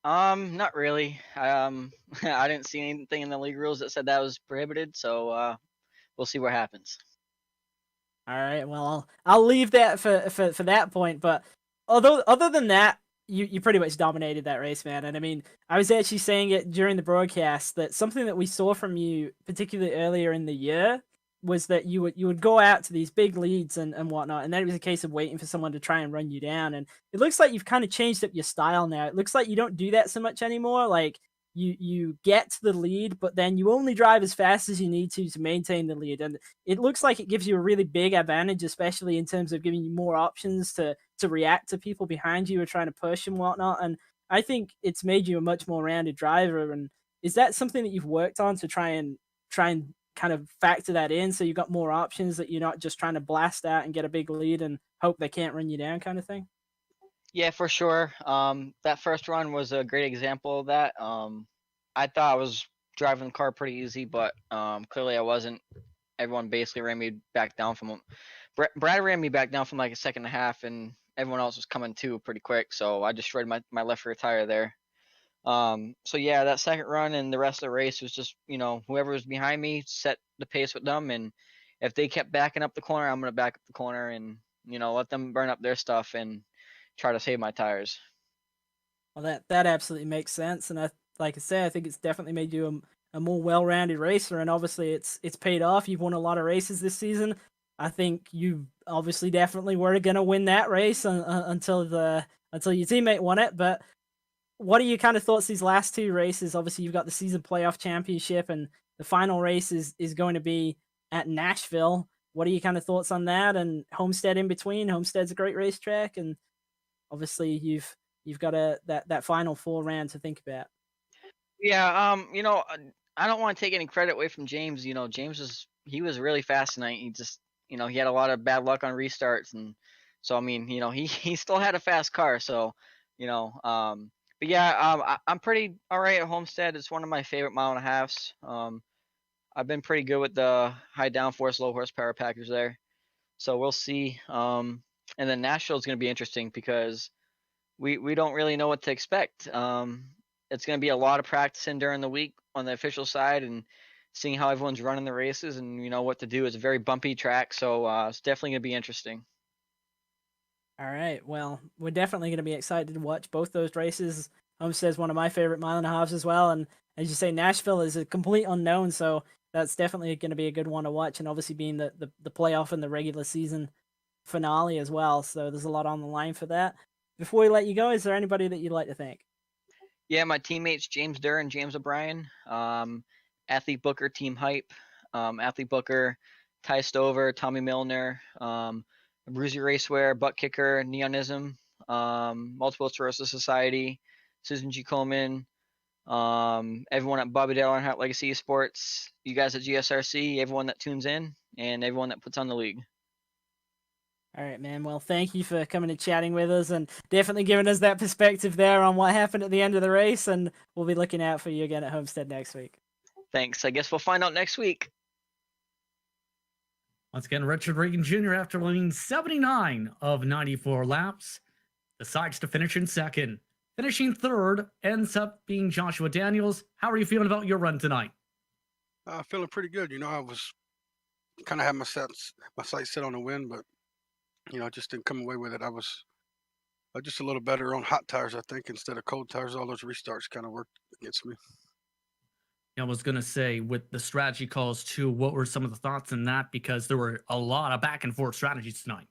Not really. I didn't see anything in the league rules that said that was prohibited, so we'll see what happens. All right. Well, I'll leave that for that point. But other than that, you pretty much dominated that race, man. And I mean, I was actually saying it during the broadcast that something that we saw from you, particularly earlier in the year, was that you would go out to these big leads and whatnot, and then it was a case of waiting for someone to try and run you down. And it looks like you've kind of changed up your style now. It looks like you don't do that so much anymore. Like you get to the lead, but then you only drive as fast as you need to maintain the lead. And it looks like it gives you a really big advantage, especially in terms of giving you more options to react to people behind you who are trying to push and whatnot. And I think it's made you a much more rounded driver. And is that something that you've worked on to try and kind of factor that in, so you've got more options, that you're not just trying to blast out and get a big lead and hope they can't run you down kind of thing? Yeah, for sure. That first run was a great example of that. I thought I was driving the car pretty easy, but clearly I wasn't. Everyone basically ran me back down from Brad ran me back down from like a second and a half, and everyone else was coming too pretty quick. So I destroyed my left rear tire there. So yeah, that second run and the rest of the race was just, whoever was behind me, set the pace with them, and if they kept backing up the corner, I'm gonna back up the corner and let them burn up their stuff and try to save my tires. Well, that absolutely makes sense, and like I said, I think it's definitely made you a more well-rounded racer, and obviously it's paid off. You've won a lot of races this season. I think you obviously definitely were gonna win that race until your teammate won it. But what are your kind of thoughts these last two races? Obviously, you've got the season playoff championship, and the final race is going to be at Nashville. What are your kind of thoughts on that? And Homestead in between. Homestead's a great racetrack, and obviously you've got that final 4 round to think about. Yeah, I don't want to take any credit away from James. James was really fast tonight. He just, he had a lot of bad luck on restarts, and so I mean, he still had a fast car. So, but yeah, I'm pretty all right at Homestead. It's one of my favorite mile and a halves. I've been pretty good with the high downforce, low horsepower package there. So we'll see. And then Nashville is going to be interesting because we don't really know what to expect. It's going to be a lot of practicing during the week on the official side and seeing how everyone's running the races and what to do. It's a very bumpy track, so it's definitely going to be interesting. All right. Well, we're definitely going to be excited to watch both those races. Homestead's one of my favorite mile and a halves as well. And as you say, Nashville is a complete unknown. So that's definitely going to be a good one to watch. And obviously being the playoff and the regular season finale as well. So there's a lot on the line for that. Before we let you go, is there anybody that you'd like to thank? Yeah, my teammates, James Durr and James O'Brien, Athlete Booker, Team Hype, Athlete Booker, Ty Stover, Tommy Milner, Bruzy Raceway, ButtKicker, Neonism, Multiple Sclerosis Society, Susan G. Coleman, everyone at Bobby Dale Earnhardt Legacy eSports, you guys at GSRC, everyone that tunes in, and everyone that puts on the league. All right, man. Well, thank you for coming and chatting with us and definitely giving us that perspective there on what happened at the end of the race. And we'll be looking out for you again at Homestead next week. Thanks. I guess we'll find out next week. Once again, Richard Regan Jr., after leading 79 of 94 laps, decides to finish in second. Finishing third ends up being Joshua Daniels. How are you feeling about your run tonight? Feeling pretty good. I was kind of had my sights set on the win, but just didn't come away with it. I was just a little better on hot tires, I think, instead of cold tires. All those restarts kind of worked against me. I was going to say, with the strategy calls too, what were some of the thoughts in that? Because there were a lot of back and forth strategies tonight.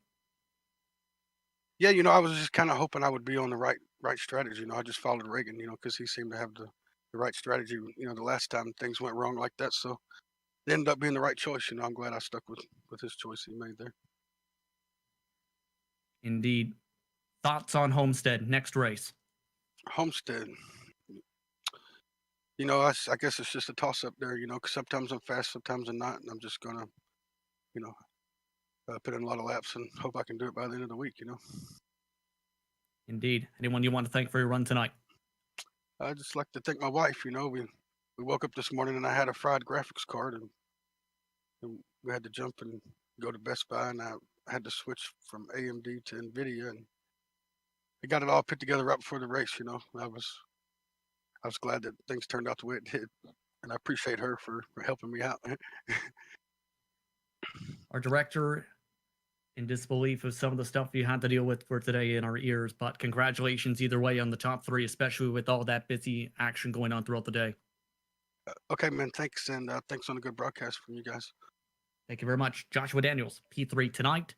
Yeah, I was just kind of hoping I would be on the right strategy. I just followed Reagan, because he seemed to have the right strategy. The last time things went wrong like that, so it ended up being the right choice. I'm glad I stuck with his choice he made there. Indeed. Thoughts on Homestead, next race? Homestead. I guess it's just a toss up there. 'Cause sometimes I'm fast, sometimes I'm not, and I'm just gonna, you know, put in a lot of laps and hope I can do it by the end of the week. Indeed. Anyone you want to thank for your run tonight? I just like to thank my wife. We woke up this morning and I had a fried graphics card, and we had to jump and go to Best Buy, and I had to switch from AMD to NVIDIA, and we got it all put together right before the race. I was glad that things turned out the way it did, and I appreciate her for helping me out. Our director in disbelief of some of the stuff you had to deal with for today in our ears, but congratulations either way on the top 3, especially with all that busy action going on throughout the day. Okay, man, thanks, and thanks on a good broadcast from you guys. Thank you very much. Joshua Daniels, P3 tonight.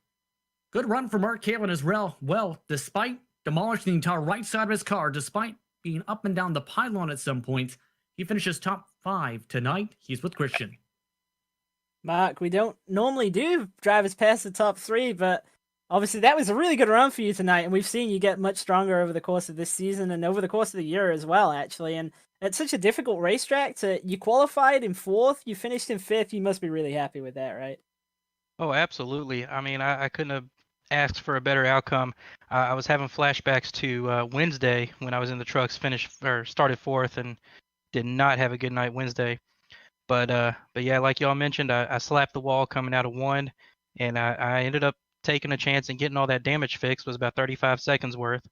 Good run for Mark Kalin as well. Well, despite demolishing the entire right side of his car, despite being up and down the pylon at some points, he finishes top 5 tonight. He's with Christian. Mark, we don't normally do drivers past the top 3, but obviously that was a really good run for you tonight, and we've seen you get much stronger over the course of this season and over the course of the year as well, actually. And it's such a difficult racetrack. You qualified in 4th, you finished in 5th. You must be really happy with that, right? Oh, absolutely. I mean, I couldn't have asked for a better outcome. I was having flashbacks to Wednesday when I was in the trucks, started 4th, and did not have a good night Wednesday. But yeah, like y'all mentioned, I slapped the wall coming out of 1, and I ended up taking a chance and getting all that damage fixed. It was about 35 seconds worth.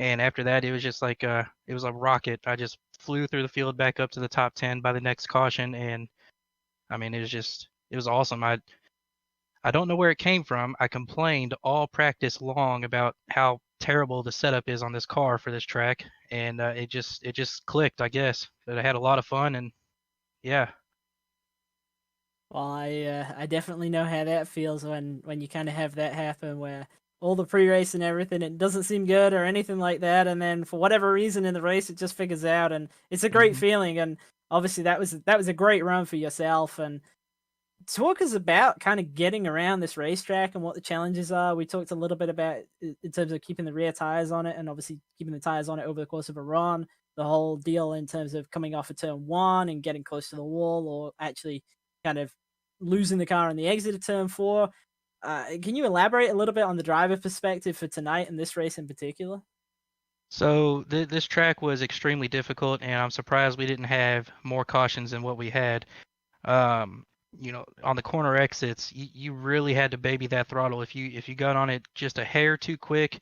And after that, it was just like it was a rocket. I just flew through the field back up to the top 10 by the next caution, and I mean, it was awesome. I don't know where it came from. I complained all practice long about how terrible the setup is on this car for this track, and it just clicked, I guess. But I had a lot of fun, and yeah. Well, I definitely know how that feels when you kind of have that happen where all the pre-race and everything, it doesn't seem good or anything like that, and then for whatever reason in the race it just figures out, and it's a great feeling. And obviously that was a great run for yourself. And talk us about kind of getting around this racetrack and what the challenges are. We talked a little bit about in terms of keeping the rear tires on it, and obviously keeping the tires on it over the course of a run. The whole deal in terms of coming off of turn 1 and getting close to the wall, or actually kind of losing the car on the exit of turn 4. Can you elaborate a little bit on the driver perspective for tonight and this race in particular? So this track was extremely difficult, and I'm surprised we didn't have more cautions than what we had. On the corner exits, you really had to baby that throttle. If you got on it just a hair too quick,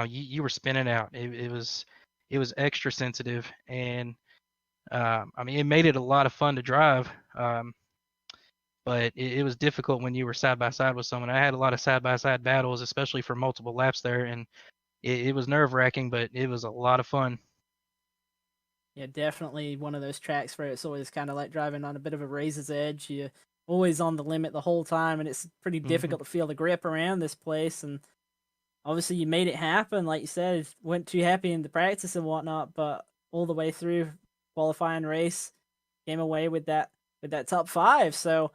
you were spinning out. It was extra sensitive, and I mean, it made it a lot of fun to drive. But it was difficult when you were side by side with someone. I had a lot of side by side battles, especially for multiple laps there, and it was nerve wracking, but it was a lot of fun. Yeah, definitely one of those tracks where it's always kind of like driving on a bit of a razor's edge. You're always on the limit the whole time, and it's pretty difficult to feel the grip around this place. And obviously you made it happen. Like you said, weren't too happy in the practice and whatnot, but all the way through qualifying race, came away with that top 5. So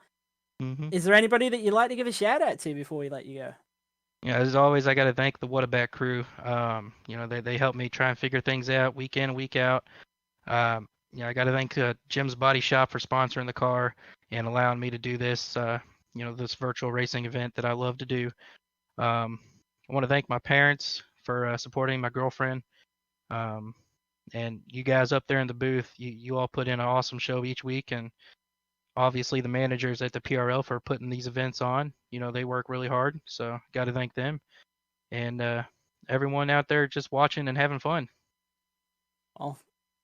is there anybody that you'd like to give a shout out to before we let you go? Yeah, as always, I got to thank the WEBB crew. They helped me try and figure things out week in, week out. I got to thank Jim's Body Shop for sponsoring the car and allowing me to do this, this virtual racing event that I love to do. I want to thank my parents for supporting my girlfriend. And you guys up there in the booth, you all put in an awesome show each week, and obviously the managers at the PRL for putting these events on. They work really hard, so got to thank them. And everyone out there just watching and having fun. Well,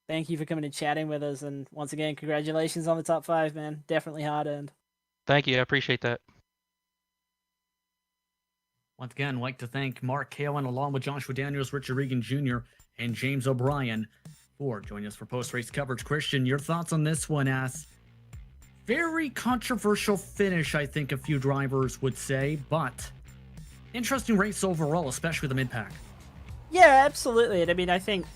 thank you for coming and chatting with us, and once again, congratulations on the top 5, man. Definitely hard earned. Thank you, I appreciate that. Once again, I'd like to thank Mark Kalin along with Joshua Daniels, Richard Regan Jr., and James O'Brien Ford joining us for post-race coverage. Christian, your thoughts on this one? As very controversial finish, I think a few drivers would say, but interesting race overall, especially the mid-pack. Yeah, absolutely. And I mean, I think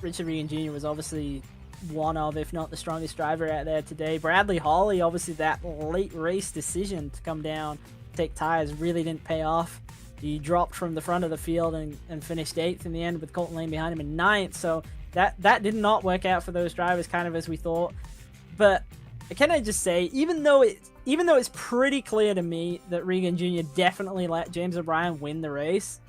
Richard Regan Jr. was obviously one of, if not the strongest driver out there today. Bradley Hawley, obviously that late race decision to come down, take tires, really didn't pay off. He dropped from the front of the field and finished 8th in the end with Colton Lane behind him in 9th. So that did not work out for those drivers kind of as we thought. But can I just say, even though it's pretty clear to me that Regan Jr. definitely let James O'Brien win the race,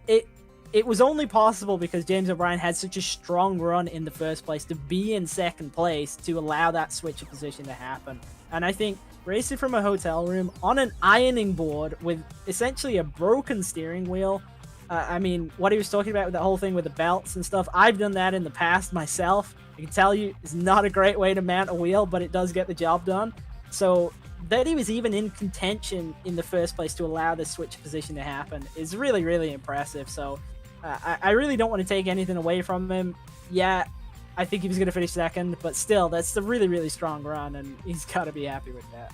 it was only possible because James O'Brien had such a strong run in the first place to be in second place to allow that switch of position to happen. And I think racing from a hotel room on an ironing board with essentially a broken steering wheel, I mean, what he was talking about with that whole thing with the belts and stuff, I've done that in the past myself. I can tell you it's not a great way to mount a wheel, but it does get the job done. So that he was even in contention in the first place to allow this switch of position to happen is really, really impressive. So I really don't want to take anything away from him. Yeah, I think he was going to finish second, but still, that's a really, really strong run, and he's got to be happy with that.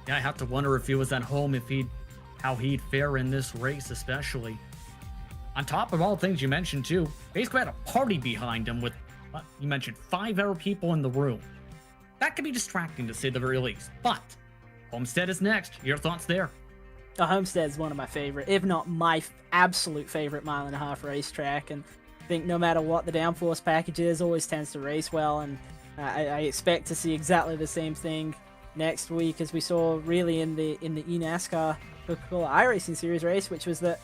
Yeah, I have to wonder if he was at home, how he'd fare in this race, especially. On top of all things you mentioned, too, basically had a party behind him with, you mentioned 5 other people in the room. That could be distracting, to say the very least. But Homestead is next. Your thoughts there? Homestead's one of my favorite, if not my absolute favorite mile-and-a-half racetrack, and I think no matter what the downforce package is, always tends to race well, and I expect to see exactly the same thing next week as we saw really in the eNASCAR Coca-Cola iRacing Series race, which was that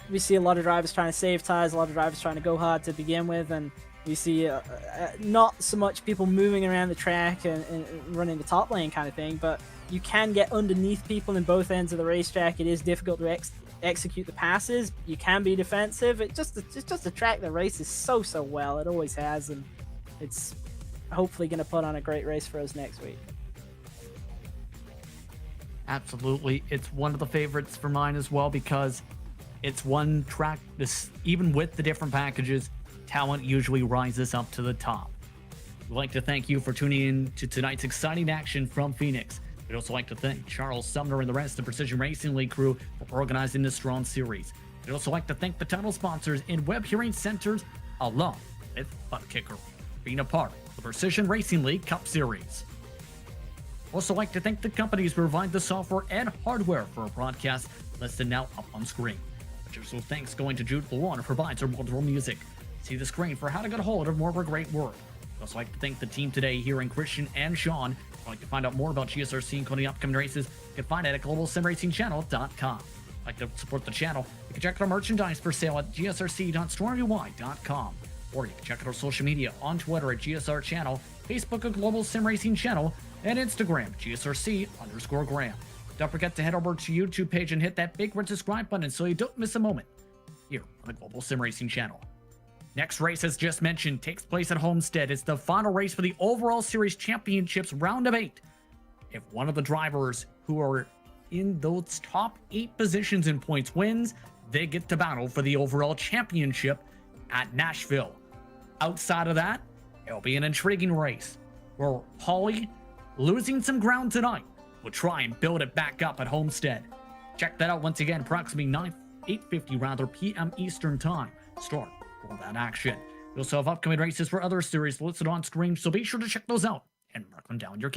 we see a lot of drivers trying to save tires, a lot of drivers trying to go hard to begin with, and we see not so much people moving around the track and running the top lane kind of thing, but you can get underneath people in both ends of the racetrack. It is difficult to execute the passes. You can be defensive. It's just a track that races so well. It always has, and it's hopefully going to put on a great race for us next week. Absolutely. It's one of the favorites for mine as well because it's one track, even with the different packages, talent usually rises up to the top. We'd like to thank you for tuning in to tonight's exciting action from Phoenix. We'd also like to thank Charles Sumner and the rest of the Precision Racing League crew for organizing this strong series. We'd also like to thank the title sponsors in Web Hearing Centers, along with ButtKicker, for being a part of the Precision Racing League Cup Series. Also like to thank the companies who provide the software and hardware for our broadcast listed now up on screen. Special thanks going to Jude Luan, who provides our multiple music. See the screen for how to get a hold of more of our great work. We'd also like to thank the team today here in Christian and Sean. If you'd like to find out more about GSRC including upcoming races, you can find it at globalsimracingchannel.com. If you'd like to support the channel, you can check out our merchandise for sale at gsrc.stormy.com. Or you can check out our social media on Twitter at GSR Channel, Facebook at Global Sim Racing Channel, and Instagram, GSRC_Graham. Don't forget to head over to YouTube page and hit that big red subscribe button so you don't miss a moment here on the Global Sim Racing Channel. Next race, as just mentioned, takes place at Homestead. It's the final race for the overall series championships round of 8. If one of the drivers who are in those top 8 positions in points wins, they get to battle for the overall championship at Nashville. Outside of that, it'll be an intriguing race where Holly, losing some ground tonight, will try and build it back up at Homestead. Check that out once again, approximately 8:50 p.m. Eastern Time. Start for that action. We also have upcoming races for other series listed on screen, so be sure to check those out and mark them down your calendar.